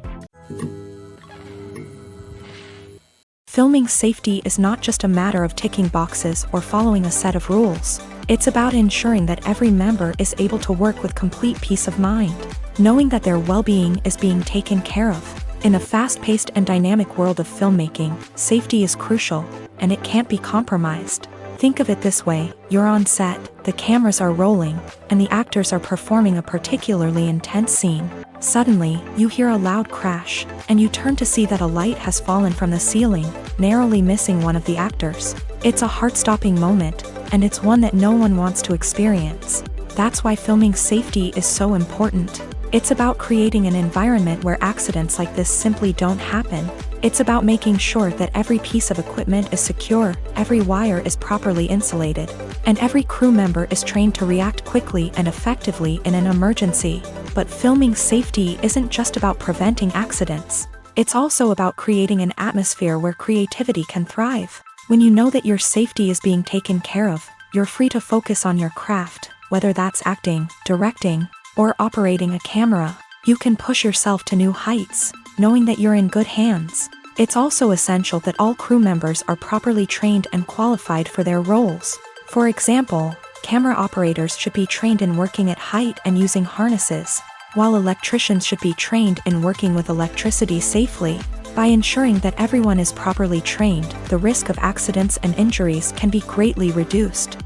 Filming safety is not just a matter of ticking boxes or following a set of rules. It's about ensuring that every member is able to work with complete peace of mind, knowing that their well-being is being taken care of. In a fast-paced and dynamic world of filmmaking, safety is crucial, and it can't be compromised. Think of it this way: you're on set, the cameras are rolling, and the actors are performing a particularly intense scene. Suddenly, you hear a loud crash, and you turn to see that a light has fallen from the ceiling, narrowly missing one of the actors. It's a heart-stopping moment, and it's one that no one wants to experience. That's why filming safety is so important. It's about creating an environment where accidents like this simply don't happen. It's about making sure that every piece of equipment is secure, every wire is properly insulated, and every crew member is trained to react quickly and effectively in an emergency. But filming safety isn't just about preventing accidents. It's also about creating an atmosphere where creativity can thrive. When you know that your safety is being taken care of, you're free to focus on your craft, whether that's acting, directing, or operating a camera. You can push yourself to new heights, knowing that you're in good hands. It's also essential that all crew members are properly trained and qualified for their roles. For example, camera operators should be trained in working at height and using harnesses, while electricians should be trained in working with electricity safely. By ensuring that everyone is properly trained, the risk of accidents and injuries can be greatly reduced.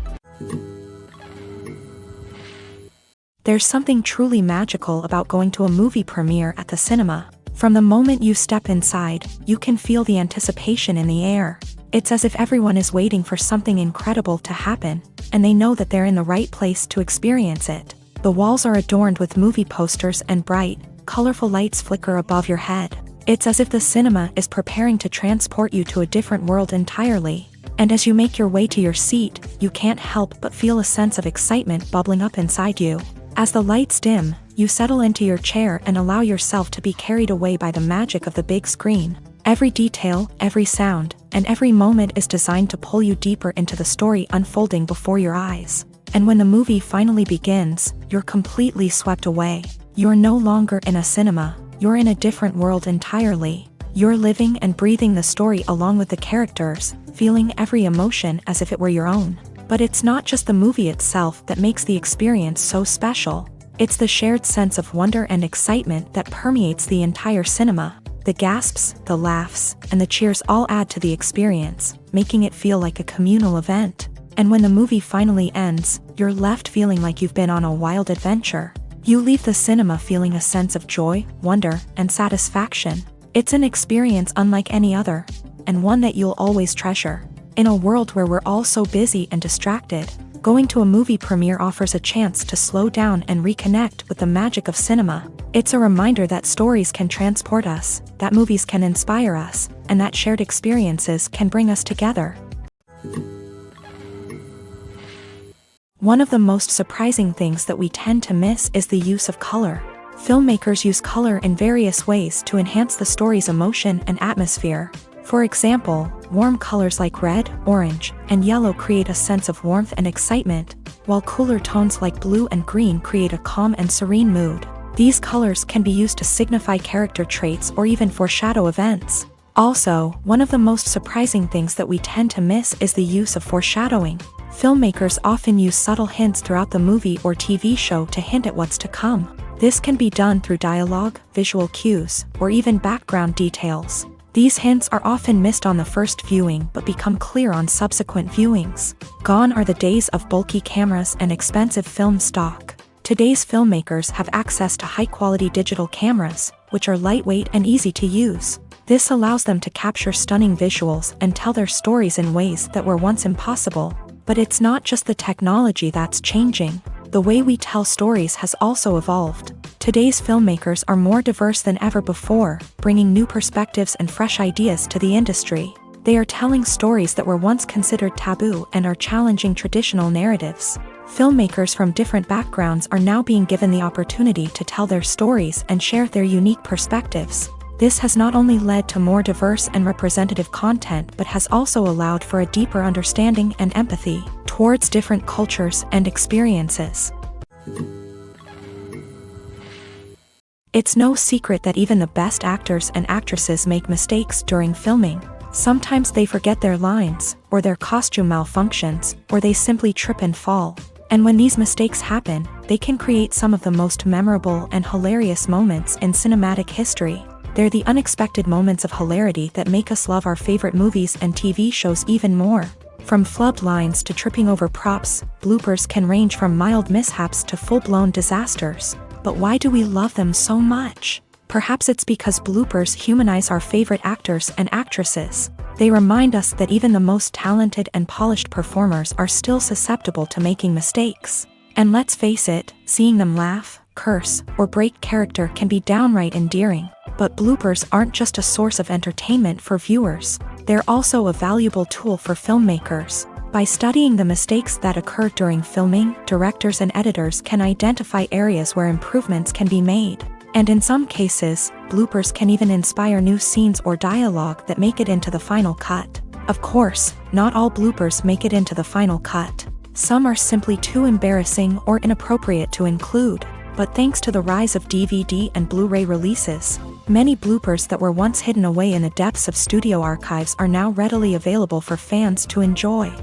There's something truly magical about going to a movie premiere at the cinema. From the moment you step inside, you can feel the anticipation in the air. It's as if everyone is waiting for something incredible to happen, and they know that they're in the right place to experience it. The walls are adorned with movie posters and bright, colorful lights flicker above your head. It's as if the cinema is preparing to transport you to a different world entirely. And as you make your way to your seat, you can't help but feel a sense of excitement bubbling up inside you. As the lights dim, you settle into your chair and allow yourself to be carried away by the magic of the big screen. Every detail, every sound, and every moment is designed to pull you deeper into the story unfolding before your eyes. And when the movie finally begins, you're completely swept away. You're no longer in a cinema, you're in a different world entirely. You're living and breathing the story along with the characters, feeling every emotion as if it were your own. But it's not just the movie itself that makes the experience so special. It's the shared sense of wonder and excitement that permeates the entire cinema. The gasps, the laughs, and the cheers all add to the experience, making it feel like a communal event. And when the movie finally ends, you're left feeling like you've been on a wild adventure. You leave the cinema feeling a sense of joy, wonder, and satisfaction. It's an experience unlike any other, and one that you'll always treasure. In a world where we're all so busy and distracted, going to a movie premiere offers a chance to slow down and reconnect with the magic of cinema. It's a reminder that stories can transport us, that movies can inspire us, and that shared experiences can bring us together. One of the most surprising things that we tend to miss is the use of color. Filmmakers use color in various ways to enhance the story's emotion and atmosphere. For example, warm colors like red, orange, and yellow create a sense of warmth and excitement, while cooler tones like blue and green create a calm and serene mood. These colors can be used to signify character traits or even foreshadow events. Also, one of the most surprising things that we tend to miss is the use of foreshadowing. Filmmakers often use subtle hints throughout the movie or TV show to hint at what's to come. This can be done through dialogue, visual cues, or even background details. These hints are often missed on the first viewing but become clear on subsequent viewings. Gone are the days of bulky cameras and expensive film stock. Today's filmmakers have access to high-quality digital cameras, which are lightweight and easy to use. This allows them to capture stunning visuals and tell their stories in ways that were once impossible. But it's not just the technology that's changing. The way we tell stories has also evolved. Today's filmmakers are more diverse than ever before, bringing new perspectives and fresh ideas to the industry. They are telling stories that were once considered taboo and are challenging traditional narratives. Filmmakers from different backgrounds are now being given the opportunity to tell their stories and share their unique perspectives. This has not only led to more diverse and representative content but has also allowed for a deeper understanding and empathy towards different cultures and experiences. It's no secret that even the best actors and actresses make mistakes during filming. Sometimes they forget their lines, or their costume malfunctions, or they simply trip and fall. And when these mistakes happen, they can create some of the most memorable and hilarious moments in cinematic history. They're the unexpected moments of hilarity that make us love our favorite movies and TV shows even more. From flubbed lines to tripping over props, bloopers can range from mild mishaps to full-blown disasters. But why do we love them so much? Perhaps it's because bloopers humanize our favorite actors and actresses. They remind us that even the most talented and polished performers are still susceptible to making mistakes. And let's face it, seeing them laugh, curse, or break character can be downright endearing. But bloopers aren't just a source of entertainment for viewers, they're also a valuable tool for filmmakers. By studying the mistakes that occur during filming, directors and editors can identify areas where improvements can be made. And in some cases, bloopers can even inspire new scenes or dialogue that make it into the final cut. Of course, not all bloopers make it into the final cut. Some are simply too embarrassing or inappropriate to include. But thanks to the rise of DVD and Blu-ray releases, many bloopers that were once hidden away in the depths of studio archives are now readily available for fans to enjoy.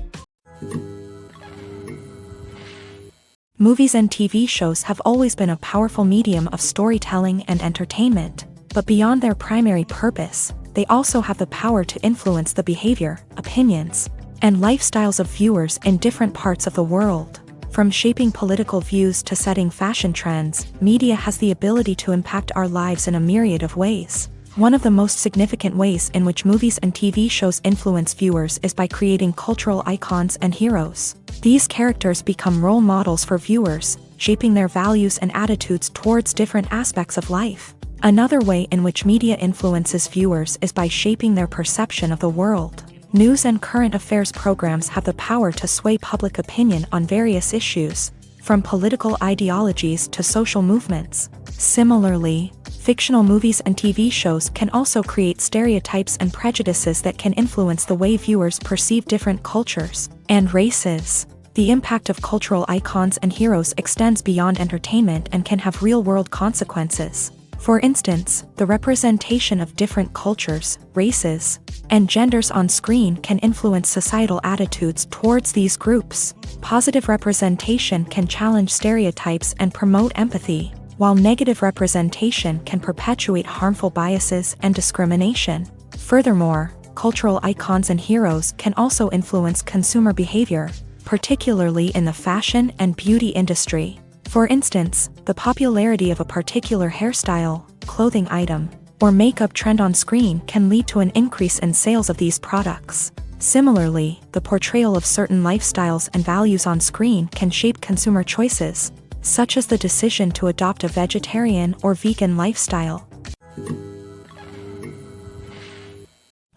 Movies and TV shows have always been a powerful medium of storytelling and entertainment, but beyond their primary purpose, they also have the power to influence the behavior, opinions, and lifestyles of viewers in different parts of the world. From shaping political views to setting fashion trends, media has the ability to impact our lives in a myriad of ways. One of the most significant ways in which movies and TV shows influence viewers is by creating cultural icons and heroes. These characters become role models for viewers, shaping their values and attitudes towards different aspects of life. Another way in which media influences viewers is by shaping their perception of the world. News and current affairs programs have the power to sway public opinion on various issues, from political ideologies to social movements. Similarly, fictional movies and TV shows can also create stereotypes and prejudices that can influence the way viewers perceive different cultures and races. The impact of cultural icons and heroes extends beyond entertainment and can have real-world consequences. For instance, the representation of different cultures, races, and genders on screen can influence societal attitudes towards these groups. Positive representation can challenge stereotypes and promote empathy, while negative representation can perpetuate harmful biases and discrimination. Furthermore, cultural icons and heroes can also influence consumer behavior, particularly in the fashion and beauty industry. For instance, the popularity of a particular hairstyle, clothing item, or makeup trend on screen can lead to an increase in sales of these products. Similarly, the portrayal of certain lifestyles and values on screen can shape consumer choices, such as the decision to adopt a vegetarian or vegan lifestyle.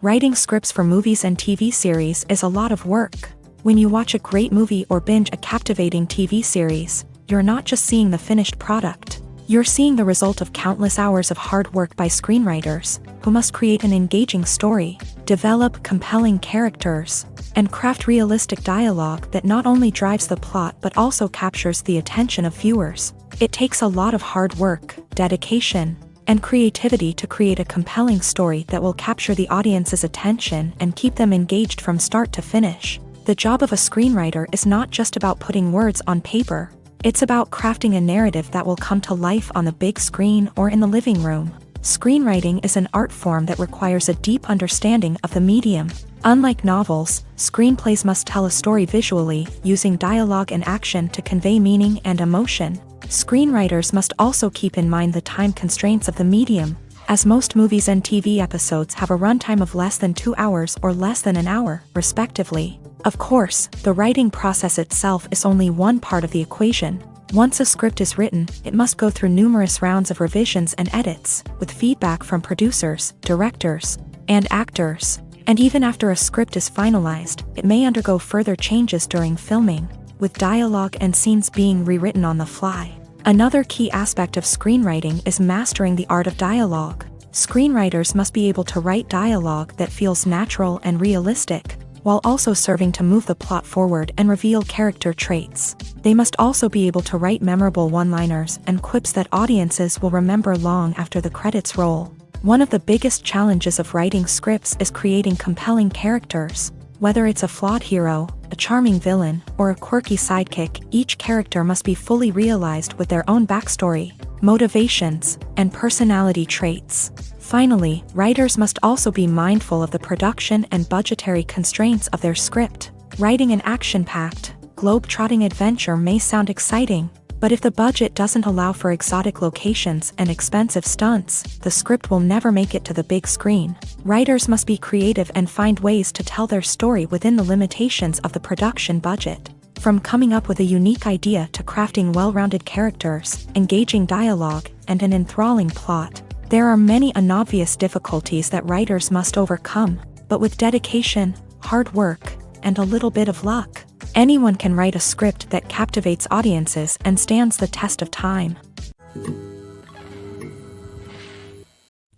Writing scripts for movies and TV series is a lot of work. When you watch a great movie or binge a captivating TV series, you're not just seeing the finished product. You're seeing the result of countless hours of hard work by screenwriters, who must create an engaging story, develop compelling characters, and craft realistic dialogue that not only drives the plot but also captures the attention of viewers. It takes a lot of hard work, dedication, and creativity to create a compelling story that will capture the audience's attention and keep them engaged from start to finish. The job of a screenwriter is not just about putting words on paper. It's about crafting a narrative that will come to life on the big screen or in the living room. Screenwriting is an art form that requires a deep understanding of the medium. Unlike novels, screenplays must tell a story visually, using dialogue and action to convey meaning and emotion. Screenwriters must also keep in mind the time constraints of the medium, as most movies and TV episodes have a runtime of less than 2 hours or less than an hour, respectively. Of course, the writing process itself is only one part of the equation. Once a script is written, it must go through numerous rounds of revisions and edits, with feedback from producers, directors, and actors. And even after a script is finalized, it may undergo further changes during filming, with dialogue and scenes being rewritten on the fly. Another key aspect of screenwriting is mastering the art of dialogue. Screenwriters must be able to write dialogue that feels natural and realistic, while also serving to move the plot forward and reveal character traits. They must also be able to write memorable one-liners and quips that audiences will remember long after the credits roll. One of the biggest challenges of writing scripts is creating compelling characters. Whether it's a flawed hero, a charming villain, or a quirky sidekick, each character must be fully realized with their own backstory, motivations, and personality traits. Finally, writers must also be mindful of the production and budgetary constraints of their script. Writing an action-packed, globe-trotting adventure may sound exciting, But if the budget doesn't allow for exotic locations and expensive stunts, the script will never make it to the big screen. Writers must be creative and find ways to tell their story within the limitations of the production budget. From coming up with a unique idea to crafting well-rounded characters, engaging dialogue, and an enthralling plot, there are many unobvious difficulties that writers must overcome, but with dedication, hard work, and a little bit of luck, anyone can write a script that captivates audiences and stands the test of time.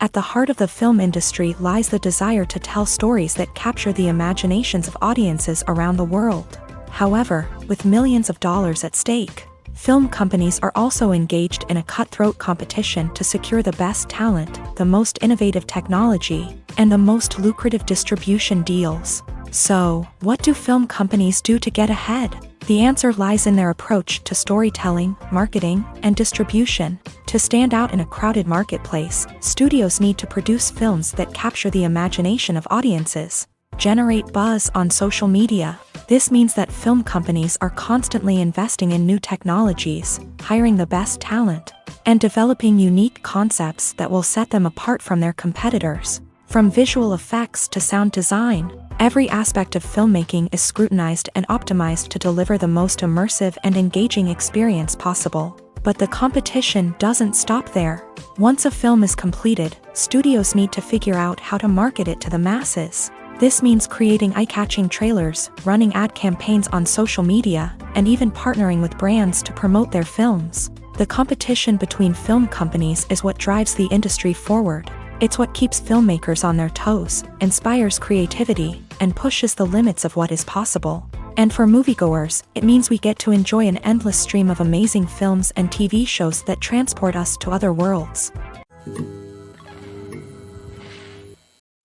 At the heart of the film industry lies the desire to tell stories that capture the imaginations of audiences around the world. However, with millions of dollars at stake, film companies are also engaged in a cutthroat competition to secure the best talent, the most innovative technology, and the most lucrative distribution deals. So, what do film companies do to get ahead? The answer lies in their approach to storytelling, marketing, and distribution. To stand out in a crowded marketplace, studios need to produce films that capture the imagination of audiences, generate buzz on social media. This means that film companies are constantly investing in new technologies, hiring the best talent, and developing unique concepts that will set them apart from their competitors. From visual effects to sound design, every aspect of filmmaking is scrutinized and optimized to deliver the most immersive and engaging experience possible. But the competition doesn't stop there. Once a film is completed, studios need to figure out how to market it to the masses. This means creating eye-catching trailers, running ad campaigns on social media, and even partnering with brands to promote their films. The competition between film companies is what drives the industry forward. It's what keeps filmmakers on their toes, inspires creativity, and pushes the limits of what is possible. And for moviegoers, it means we get to enjoy an endless stream of amazing films and TV shows that transport us to other worlds.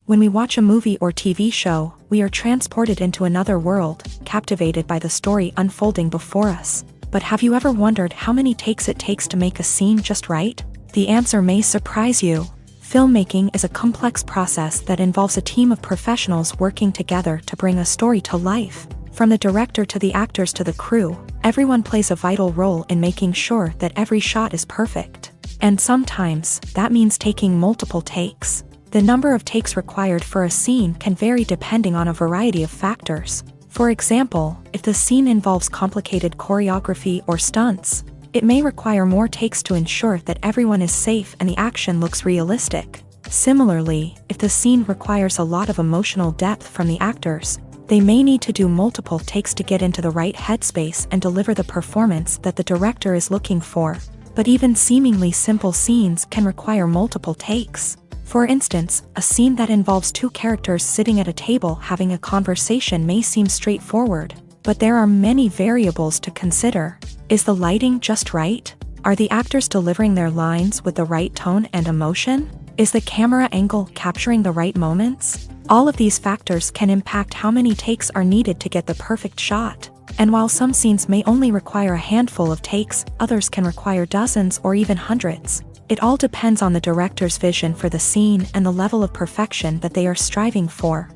When we watch a movie or TV show, we are transported into another world, captivated by the story unfolding before us. But have you ever wondered how many takes it takes to make a scene just right? The answer may surprise you. Filmmaking is a complex process that involves a team of professionals working together to bring a story to life. From the director to the actors to the crew, everyone plays a vital role in making sure that every shot is perfect. And sometimes, that means taking multiple takes. The number of takes required for a scene can vary depending on a variety of factors. For example, if the scene involves complicated choreography or stunts, it may require more takes to ensure that everyone is safe and the action looks realistic. Similarly, if the scene requires a lot of emotional depth from the actors, they may need to do multiple takes to get into the right headspace and deliver the performance that the director is looking for. But even seemingly simple scenes can require multiple takes. For instance, a scene that involves two characters sitting at a table having a conversation may seem straightforward, but there are many variables to consider. Is the lighting just right? Are the actors delivering their lines with the right tone and emotion? Is the camera angle capturing the right moments? All of these factors can impact how many takes are needed to get the perfect shot. And while some scenes may only require a handful of takes, others can require dozens or even hundreds. It all depends on the director's vision for the scene and the level of perfection that they are striving for.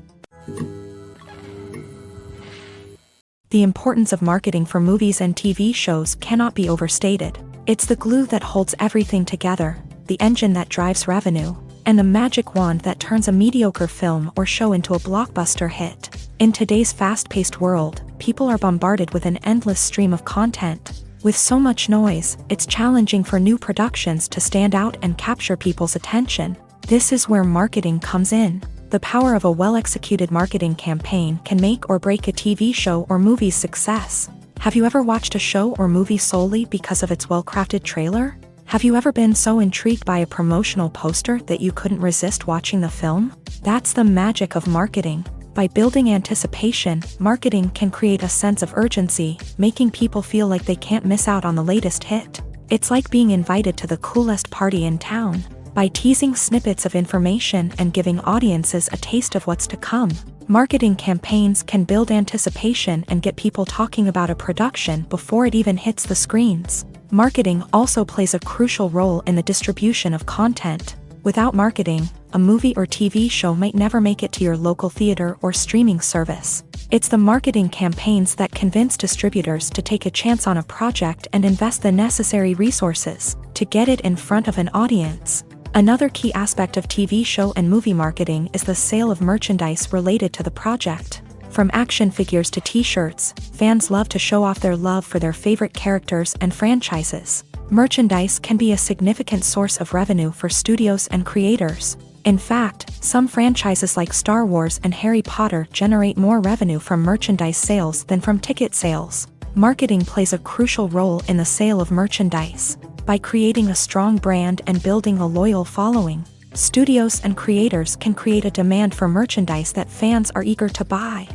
The importance of marketing for movies and TV shows cannot be overstated. It's the glue that holds everything together, the engine that drives revenue, and the magic wand that turns a mediocre film or show into a blockbuster hit. In today's fast-paced world, people are bombarded with an endless stream of content. With so much noise, it's challenging for new productions to stand out and capture people's attention. This is where marketing comes in. The power of a well-executed marketing campaign can make or break a TV show or movie's success. Have you ever watched a show or movie solely because of its well-crafted trailer? Have you ever been so intrigued by a promotional poster that you couldn't resist watching the film? That's the magic of marketing. By building anticipation, marketing can create a sense of urgency, making people feel like they can't miss out on the latest hit. It's like being invited to the coolest party in town. By teasing snippets of information and giving audiences a taste of what's to come, marketing campaigns can build anticipation and get people talking about a production before it even hits the screens. Marketing also plays a crucial role in the distribution of content. Without marketing, a movie or TV show might never make it to your local theater or streaming service. It's the marketing campaigns that convince distributors to take a chance on a project and invest the necessary resources to get it in front of an audience. Another key aspect of TV show and movie marketing is the sale of merchandise related to the project. From action figures to t-shirts, fans love to show off their love for their favorite characters and franchises. Merchandise can be a significant source of revenue for studios and creators. In fact, some franchises like Star Wars and Harry Potter generate more revenue from merchandise sales than from ticket sales. Marketing plays a crucial role in the sale of merchandise. By creating a strong brand and building a loyal following, studios and creators can create a demand for merchandise that fans are eager to buy.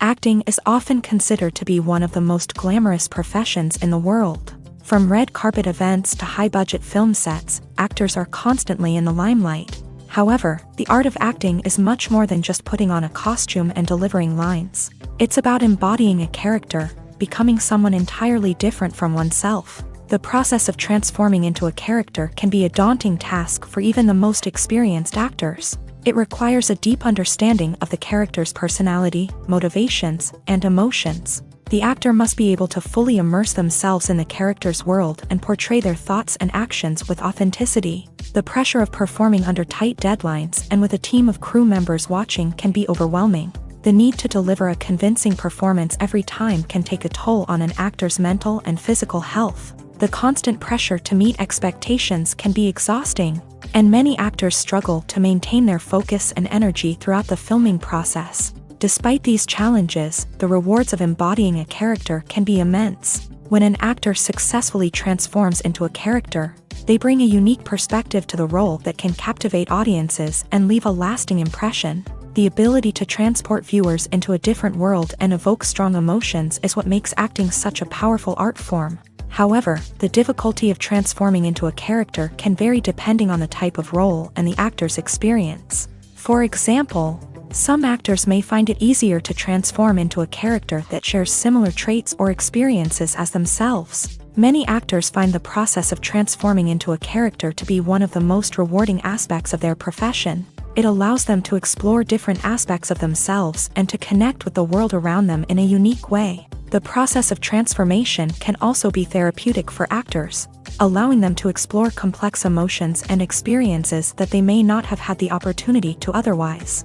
Acting is often considered to be one of the most glamorous professions in the world. From red carpet events to high-budget film sets, actors are constantly in the limelight. However, the art of acting is much more than just putting on a costume and delivering lines. It's about embodying a character, becoming someone entirely different from oneself. The process of transforming into a character can be a daunting task for even the most experienced actors. It requires a deep understanding of the character's personality, motivations, and emotions. The actor must be able to fully immerse themselves in the character's world and portray their thoughts and actions with authenticity. The pressure of performing under tight deadlines and with a team of crew members watching can be overwhelming. The need to deliver a convincing performance every time can take a toll on an actor's mental and physical health. The constant pressure to meet expectations can be exhausting, and many actors struggle to maintain their focus and energy throughout the filming process. Despite these challenges, the rewards of embodying a character can be immense. When an actor successfully transforms into a character, they bring a unique perspective to the role that can captivate audiences and leave a lasting impression. The ability to transport viewers into a different world and evoke strong emotions is what makes acting such a powerful art form. However, the difficulty of transforming into a character can vary depending on the type of role and the actor's experience. For example, some actors may find it easier to transform into a character that shares similar traits or experiences as themselves. Many actors find the process of transforming into a character to be one of the most rewarding aspects of their profession. It allows them to explore different aspects of themselves and to connect with the world around them in a unique way. The process of transformation can also be therapeutic for actors, allowing them to explore complex emotions and experiences that they may not have had the opportunity to otherwise.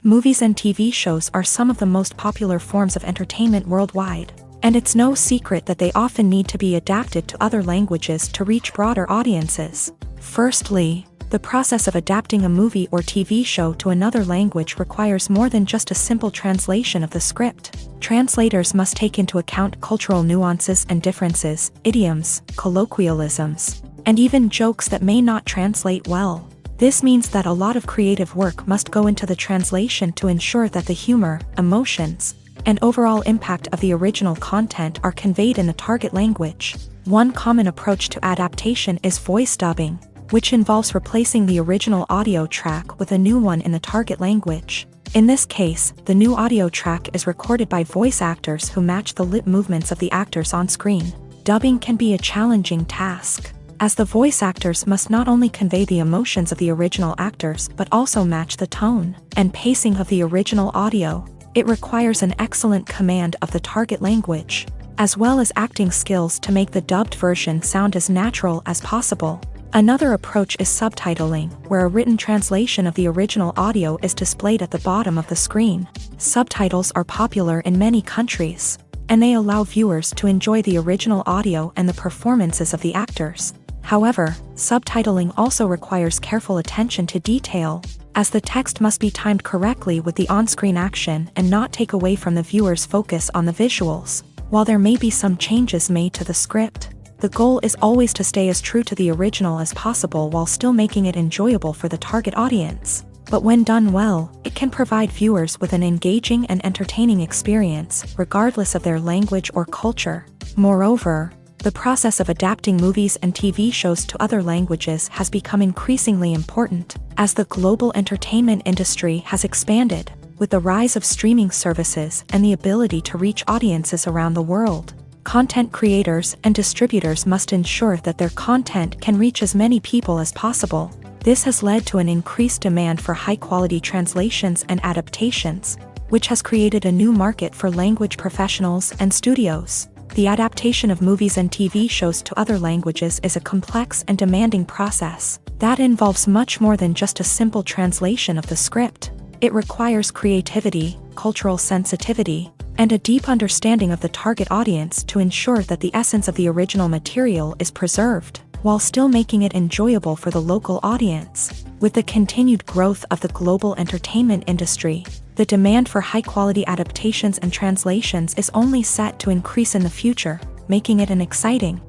Movies and TV shows are some of the most popular forms of entertainment worldwide, and it's no secret that they often need to be adapted to other languages to reach broader audiences. Firstly, the process of adapting a movie or TV show to another language requires more than just a simple translation of the script. Translators must take into account cultural nuances and differences, idioms, colloquialisms, and even jokes that may not translate well. This means that a lot of creative work must go into the translation to ensure that the humor, emotions, and overall impact of the original content are conveyed in the target language. One common approach to adaptation is voice dubbing, which involves replacing the original audio track with a new one in the target language. In this case, the new audio track is recorded by voice actors who match the lip movements of the actors on screen. Dubbing can be a challenging task, as the voice actors must not only convey the emotions of the original actors but also match the tone and pacing of the original audio. It requires an excellent command of the target language, as well as acting skills to make the dubbed version sound as natural as possible. Another approach is subtitling, where a written translation of the original audio is displayed at the bottom of the screen. Subtitles are popular in many countries, and they allow viewers to enjoy the original audio and the performances of the actors. However, subtitling also requires careful attention to detail, as the text must be timed correctly with the on-screen action and not take away from the viewer's focus on the visuals. While there may be some changes made to the script, the goal is always to stay as true to the original as possible while still making it enjoyable for the target audience. But when done well, it can provide viewers with an engaging and entertaining experience, regardless of their language or culture. Moreover, the process of adapting movies and TV shows to other languages has become increasingly important, as the global entertainment industry has expanded. With the rise of streaming services and the ability to reach audiences around the world, Content creators and distributors must ensure that their content can reach as many people as possible. This has led to an increased demand for high-quality translations and adaptations, which has created a new market for language professionals and studios. The adaptation of movies and TV shows to other languages is a complex and demanding process that involves much more than just a simple translation of the script. It requires creativity, cultural sensitivity, and a deep understanding of the target audience to ensure that the essence of the original material is preserved, while still making it enjoyable for the local audience. With the continued growth of the global entertainment industry, the demand for high-quality adaptations and translations is only set to increase in the future, making it an exciting.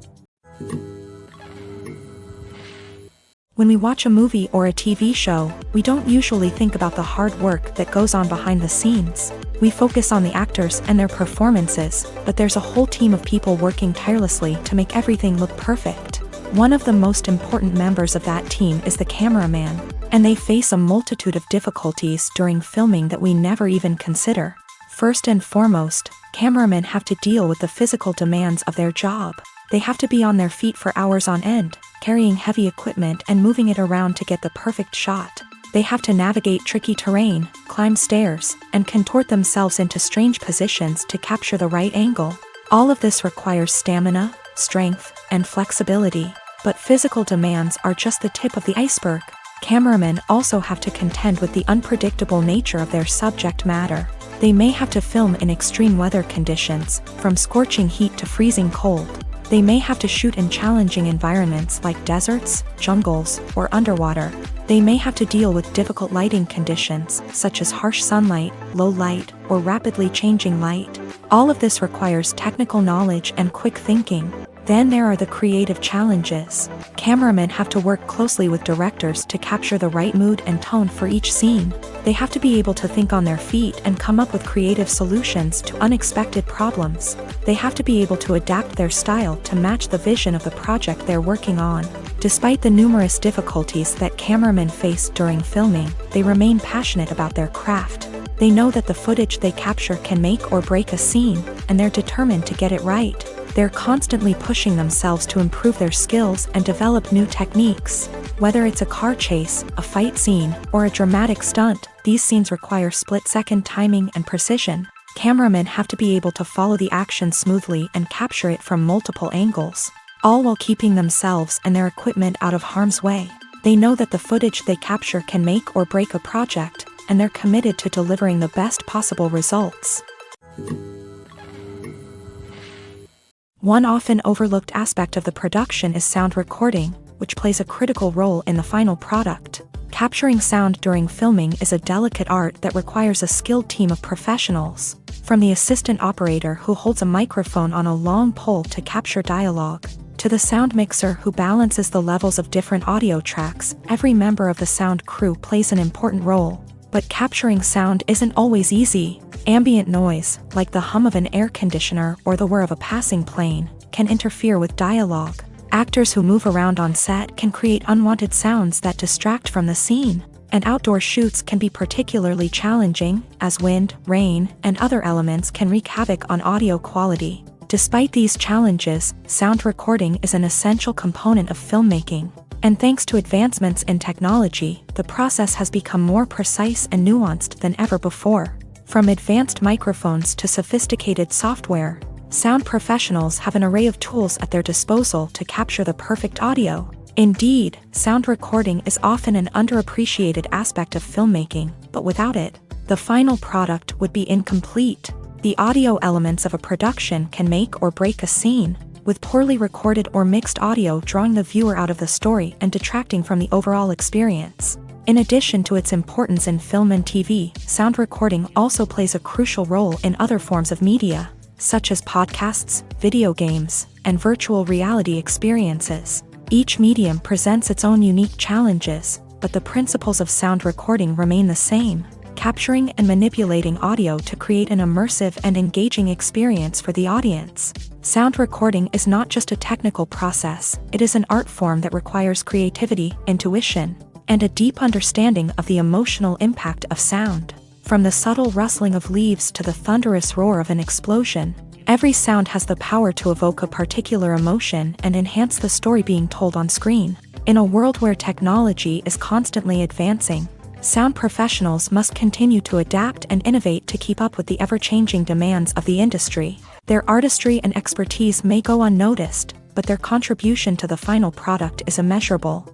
When we watch a movie or a TV show, we don't usually think about the hard work that goes on behind the scenes. We focus on the actors and their performances, but there's a whole team of people working tirelessly to make everything look perfect. One of the most important members of that team is the cameraman, and they face a multitude of difficulties during filming that we never even consider. First and foremost, cameramen have to deal with the physical demands of their job. They have to be on their feet for hours on end, carrying heavy equipment and moving it around to get the perfect shot. They have to navigate tricky terrain, climb stairs, and contort themselves into strange positions to capture the right angle. All of this requires stamina, strength, and flexibility. But physical demands are just the tip of the iceberg. Cameramen also have to contend with the unpredictable nature of their subject matter. They may have to film in extreme weather conditions, from scorching heat to freezing cold. They may have to shoot in challenging environments like deserts, jungles, or underwater. They may have to deal with difficult lighting conditions, such as harsh sunlight, low light, or rapidly changing light. All of this requires technical knowledge and quick thinking. Then there are the creative challenges. Cameramen have to work closely with directors to capture the right mood and tone for each scene. They have to be able to think on their feet and come up with creative solutions to unexpected problems. They have to be able to adapt their style to match the vision of the project they're working on. Despite the numerous difficulties that cameramen face during filming, they remain passionate about their craft. They know that the footage they capture can make or break a scene, and they're determined to get it right. They're constantly pushing themselves to improve their skills and develop new techniques. Whether it's a car chase, a fight scene, or a dramatic stunt, these scenes require split-second timing and precision. Cameramen have to be able to follow the action smoothly and capture it from multiple angles, all while keeping themselves and their equipment out of harm's way. They know that the footage they capture can make or break a project, and they're committed to delivering the best possible results. One often overlooked aspect of the production is sound recording, which plays a critical role in the final product. Capturing sound during filming is a delicate art that requires a skilled team of professionals. From the assistant operator who holds a microphone on a long pole to capture dialogue, to the sound mixer who balances the levels of different audio tracks, every member of the sound crew plays an important role. But capturing sound isn't always easy. Ambient noise, like the hum of an air conditioner or the whir of a passing plane, can interfere with dialogue. Actors who move around on set can create unwanted sounds that distract from the scene. And outdoor shoots can be particularly challenging, as wind, rain, and other elements can wreak havoc on audio quality. Despite these challenges, sound recording is an essential component of filmmaking. And thanks to advancements in technology, the process has become more precise and nuanced than ever before. From advanced microphones to sophisticated software, sound professionals have an array of tools at their disposal to capture the perfect audio. Indeed, sound recording is often an underappreciated aspect of filmmaking, but without it, the final product would be incomplete. The audio elements of a production can make or break a scene, with poorly recorded or mixed audio drawing the viewer out of the story and detracting from the overall experience. In addition to its importance in film and TV, sound recording also plays a crucial role in other forms of media, such as podcasts, video games, and virtual reality experiences. Each medium presents its own unique challenges, but the principles of sound recording remain the same: capturing and manipulating audio to create an immersive and engaging experience for the audience. Sound recording is not just a technical process, it is an art form that requires creativity, intuition, and a deep understanding of the emotional impact of sound. From the subtle rustling of leaves to the thunderous roar of an explosion, Every sound has the power to evoke a particular emotion and enhance the story being told on screen. In a world where technology is constantly advancing, sound professionals must continue to adapt and innovate to keep up with the ever-changing demands of the industry. Their artistry and expertise may go unnoticed, but their contribution to the final product is immeasurable.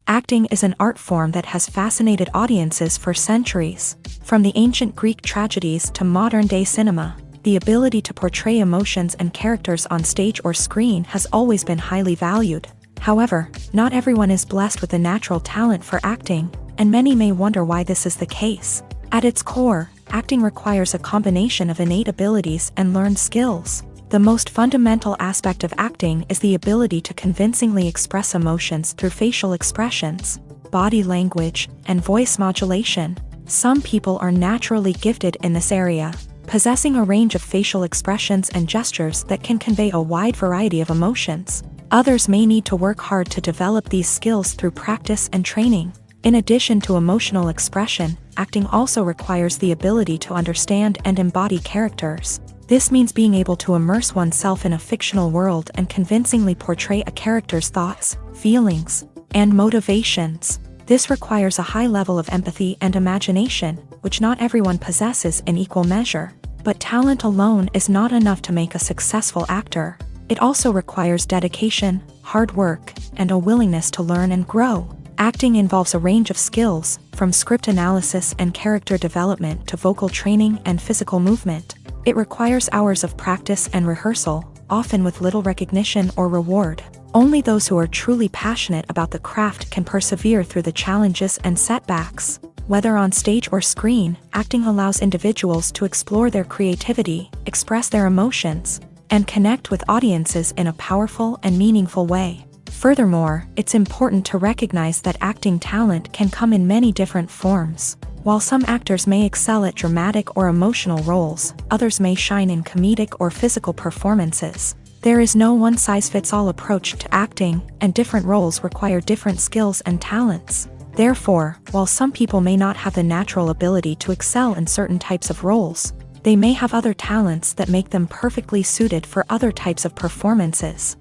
Acting is an art form that has fascinated audiences for centuries. From the ancient Greek tragedies to modern-day cinema, the ability to portray emotions and characters on stage or screen has always been highly valued. However, not everyone is blessed with the natural talent for acting, and many may wonder why this is the case. At its core, acting requires a combination of innate abilities and learned skills. The most fundamental aspect of acting is the ability to convincingly express emotions through facial expressions, body language, and voice modulation. Some people are naturally gifted in this area, possessing a range of facial expressions and gestures that can convey a wide variety of emotions. Others may need to work hard to develop these skills through practice and training. In addition to emotional expression, acting also requires the ability to understand and embody characters. This means being able to immerse oneself in a fictional world and convincingly portray a character's thoughts, feelings, and motivations. This requires a high level of empathy and imagination, which not everyone possesses in equal measure. But talent alone is not enough to make a successful actor. It also requires dedication, hard work, and a willingness to learn and grow. Acting involves a range of skills, from script analysis and character development to vocal training and physical movement. It requires hours of practice and rehearsal, often with little recognition or reward. Only those who are truly passionate about the craft can persevere through the challenges and setbacks. Whether on stage or screen, acting allows individuals to explore their creativity, express their emotions, and connect with audiences in a powerful and meaningful way. Furthermore, it's important to recognize that acting talent can come in many different forms. While some actors may excel at dramatic or emotional roles, others may shine in comedic or physical performances. There is no one-size-fits-all approach to acting, and different roles require different skills and talents. Therefore, while some people may not have the natural ability to excel in certain types of roles, they may have other talents that make them perfectly suited for other types of performances.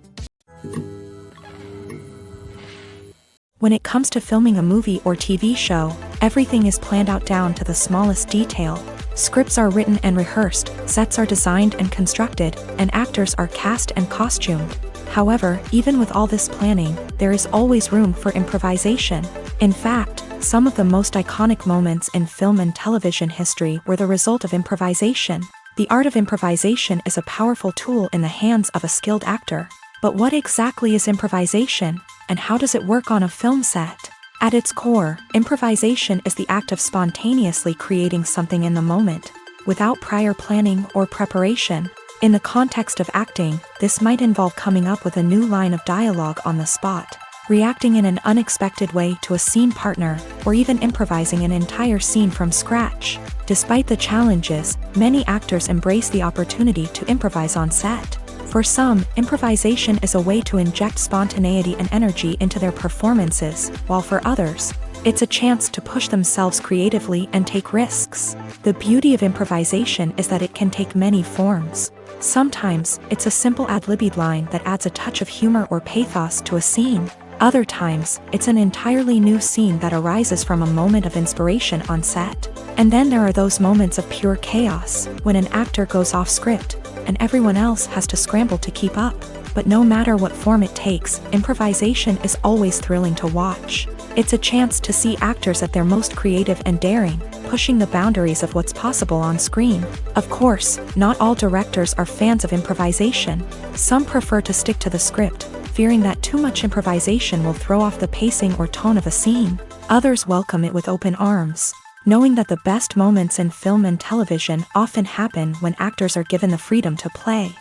When it comes to filming a movie or TV show, everything is planned out down to the smallest detail. Scripts are written and rehearsed, sets are designed and constructed, and actors are cast and costumed. However, even with all this planning, there is always room for improvisation. In fact, some of the most iconic moments in film and television history were the result of improvisation. The art of improvisation is a powerful tool in the hands of a skilled actor. But what exactly is improvisation, and how does it work on a film set? At its core, improvisation is the act of spontaneously creating something in the moment, without prior planning or preparation. In the context of acting, this might involve coming up with a new line of dialogue on the spot, reacting in an unexpected way to a scene partner, or even improvising an entire scene from scratch. Despite the challenges, many actors embrace the opportunity to improvise on set. For some, improvisation is a way to inject spontaneity and energy into their performances, while for others, it's a chance to push themselves creatively and take risks. The beauty of improvisation is that it can take many forms. Sometimes, it's a simple ad-libbed line that adds a touch of humor or pathos to a scene. Other times, it's an entirely new scene that arises from a moment of inspiration on set. And then there are those moments of pure chaos, when an actor goes off script, and everyone else has to scramble to keep up. But no matter what form it takes, improvisation is always thrilling to watch. It's a chance to see actors at their most creative and daring, pushing the boundaries of what's possible on screen. Of course, not all directors are fans of improvisation. Some prefer to stick to the script, fearing that too much improvisation will throw off the pacing or tone of a scene. Others welcome it with open arms, knowing that the best moments in film and television often happen when actors are given the freedom to play.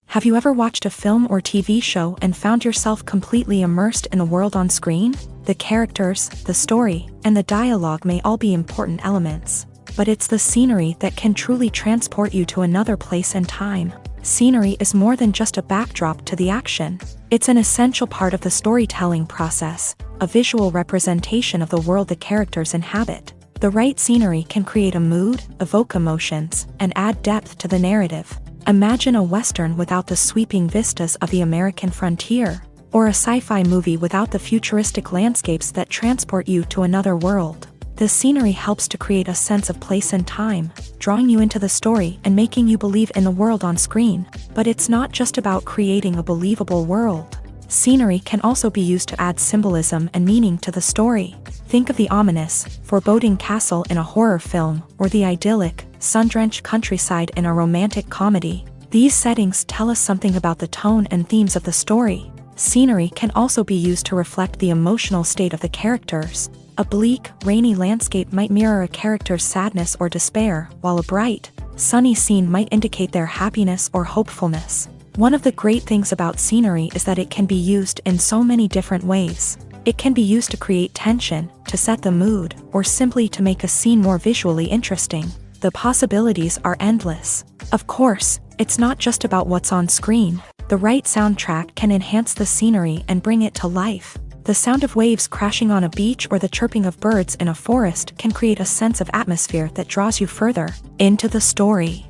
Have you ever watched a film or TV show and found yourself completely immersed in the world on screen? The characters, the story, and the dialogue may all be important elements, but it's the scenery that can truly transport you to another place and time. Scenery is more than just a backdrop to the action. It's an essential part of the storytelling process, a visual representation of the world the characters inhabit. The right scenery can create a mood, evoke emotions, and add depth to the narrative. Imagine a Western without the sweeping vistas of the American frontier, or a sci-fi movie without the futuristic landscapes that transport you to another world. The scenery helps to create a sense of place and time, drawing you into the story and making you believe in the world on screen. But it's not just about creating a believable world. Scenery can also be used to add symbolism and meaning to the story. Think of the ominous, foreboding castle in a horror film, or the idyllic, sun-drenched countryside in a romantic comedy. These settings tell us something about the tone and themes of the story. Scenery can also be used to reflect the emotional state of the characters. A bleak, rainy landscape might mirror a character's sadness or despair, while a bright, sunny scene might indicate their happiness or hopefulness. One of the great things about scenery is that it can be used in so many different ways. It can be used to create tension, to set the mood, or simply to make a scene more visually interesting. The possibilities are endless. Of course, it's not just about what's on screen. The right soundtrack can enhance the scenery and bring it to life. The sound of waves crashing on a beach or the chirping of birds in a forest can create a sense of atmosphere that draws you further into the story.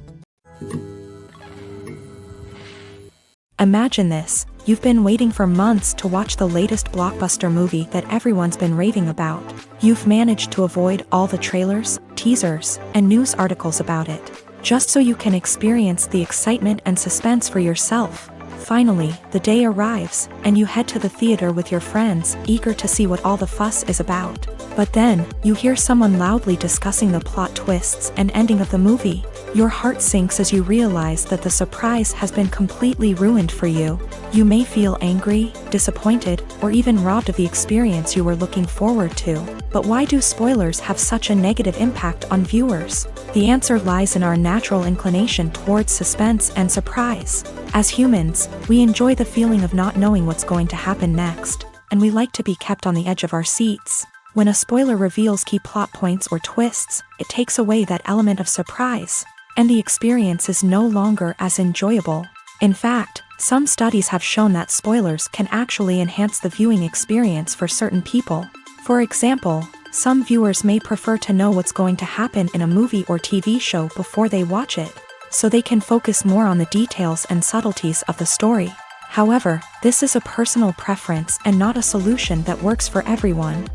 Imagine this: you've been waiting for months to watch the latest blockbuster movie that everyone's been raving about. You've managed to avoid all the trailers, teasers, and news articles about it, just so you can experience the excitement and suspense for yourself. Finally, the day arrives, and you head to the theater with your friends, eager to see what all the fuss is about. But then, you hear someone loudly discussing the plot twists and ending of the movie. Your heart sinks as you realize that the surprise has been completely ruined for you. You may feel angry, disappointed, or even robbed of the experience you were looking forward to. But why do spoilers have such a negative impact on viewers? The answer lies in our natural inclination towards suspense and surprise. As humans, we enjoy the feeling of not knowing what's going to happen next, and we like to be kept on the edge of our seats. When a spoiler reveals key plot points or twists, it takes away that element of surprise, and the experience is no longer as enjoyable. In fact, some studies have shown that spoilers can actually enhance the viewing experience for certain people. For example, some viewers may prefer to know what's going to happen in a movie or TV show before they watch it, so they can focus more on the details and subtleties of the story. However, this is a personal preference and not a solution that works for everyone.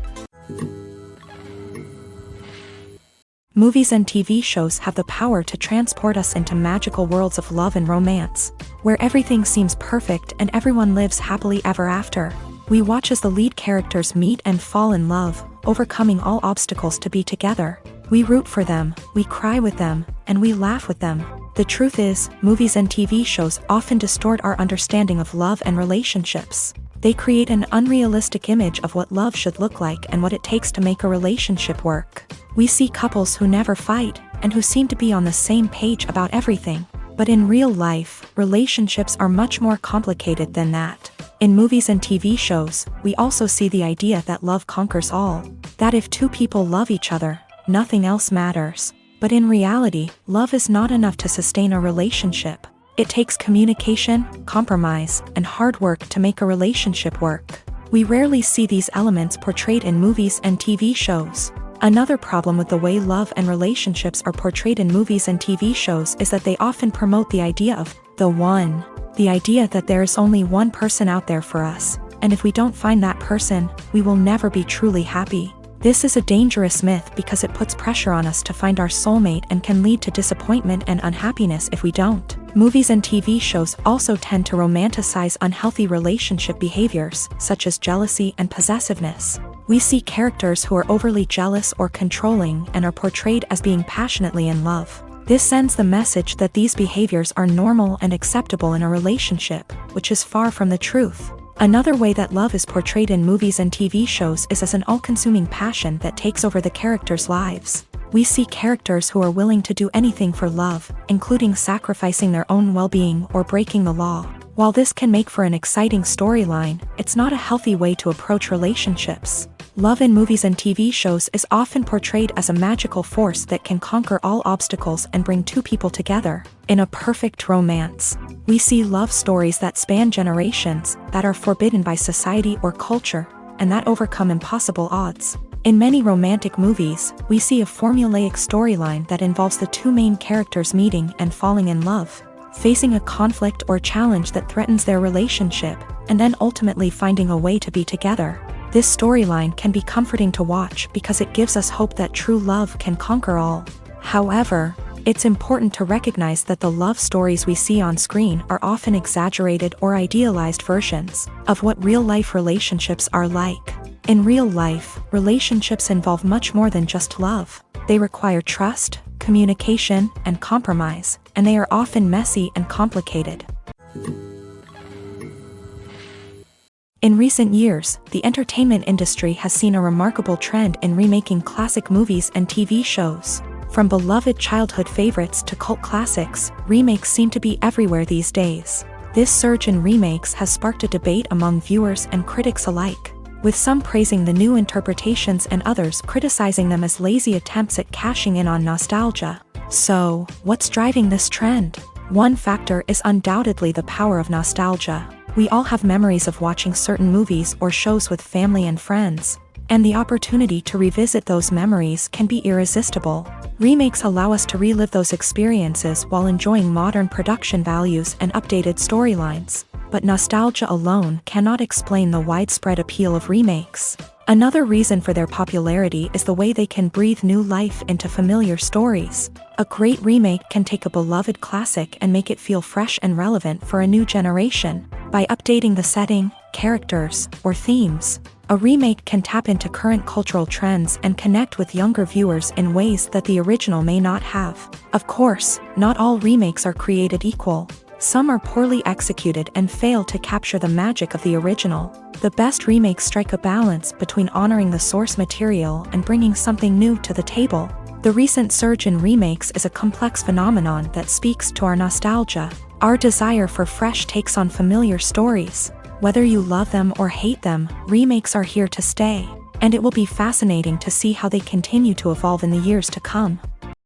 Movies and TV shows have the power to transport us into magical worlds of love and romance, where everything seems perfect and everyone lives happily ever after. We watch as the lead characters meet and fall in love, overcoming all obstacles to be together. We root for them, we cry with them, and we laugh with them. The truth is, movies and TV shows often distort our understanding of love and relationships. They create an unrealistic image of what love should look like and what it takes to make a relationship work. We see couples who never fight, and who seem to be on the same page about everything. But in real life, relationships are much more complicated than that. In movies and TV shows, we also see the idea that love conquers all. That if two people love each other, nothing else matters. But in reality, love is not enough to sustain a relationship. It takes communication, compromise, and hard work to make a relationship work. We rarely see these elements portrayed in movies and TV shows. Another problem with the way love and relationships are portrayed in movies and TV shows is that they often promote the idea of the one. The idea that there is only one person out there for us, and if we don't find that person, we will never be truly happy. This is a dangerous myth because it puts pressure on us to find our soulmate and can lead to disappointment and unhappiness if we don't. Movies and TV shows also tend to romanticize unhealthy relationship behaviors, such as jealousy and possessiveness. We see characters who are overly jealous or controlling and are portrayed as being passionately in love. This sends the message that these behaviors are normal and acceptable in a relationship, which is far from the truth. Another way that love is portrayed in movies and TV shows is as an all-consuming passion that takes over the characters' lives. We see characters who are willing to do anything for love, including sacrificing their own well-being or breaking the law. While this can make for an exciting storyline, it's not a healthy way to approach relationships. Love in movies and TV shows is often portrayed as a magical force that can conquer all obstacles and bring two people together in a perfect romance. We see love stories that span generations, that are forbidden by society or culture, and that overcome impossible odds. In many romantic movies, we see a formulaic storyline that involves the two main characters meeting and falling in love, facing a conflict or challenge that threatens their relationship, and then ultimately finding a way to be together. This storyline can be comforting to watch because it gives us hope that true love can conquer all. However, it's important to recognize that the love stories we see on screen are often exaggerated or idealized versions of what real-life relationships are like. In real life, relationships involve much more than just love. They require trust, communication, and compromise, and they are often messy and complicated. In recent years, the entertainment industry has seen a remarkable trend in remaking classic movies and TV shows. From beloved childhood favorites to cult classics, remakes seem to be everywhere these days. This surge in remakes has sparked a debate among viewers and critics alike, with some praising the new interpretations and others criticizing them as lazy attempts at cashing in on nostalgia. So, what's driving this trend? One factor is undoubtedly the power of nostalgia. We all have memories of watching certain movies or shows with family and friends, and the opportunity to revisit those memories can be irresistible. Remakes allow us to relive those experiences while enjoying modern production values and updated storylines. But nostalgia alone cannot explain the widespread appeal of remakes. Another reason for their popularity is the way they can breathe new life into familiar stories. A great remake can take a beloved classic and make it feel fresh and relevant for a new generation. By updating the setting, characters, or themes, a remake can tap into current cultural trends and connect with younger viewers in ways that the original may not have. Of course, not all remakes are created equal. Some are poorly executed and fail to capture the magic of the original. The best remakes strike a balance between honoring the source material and bringing something new to the table. The recent surge in remakes is a complex phenomenon that speaks to our nostalgia, our desire for fresh takes on familiar stories. Whether you love them or hate them, remakes are here to stay, and it will be fascinating to see how they continue to evolve in the years to come.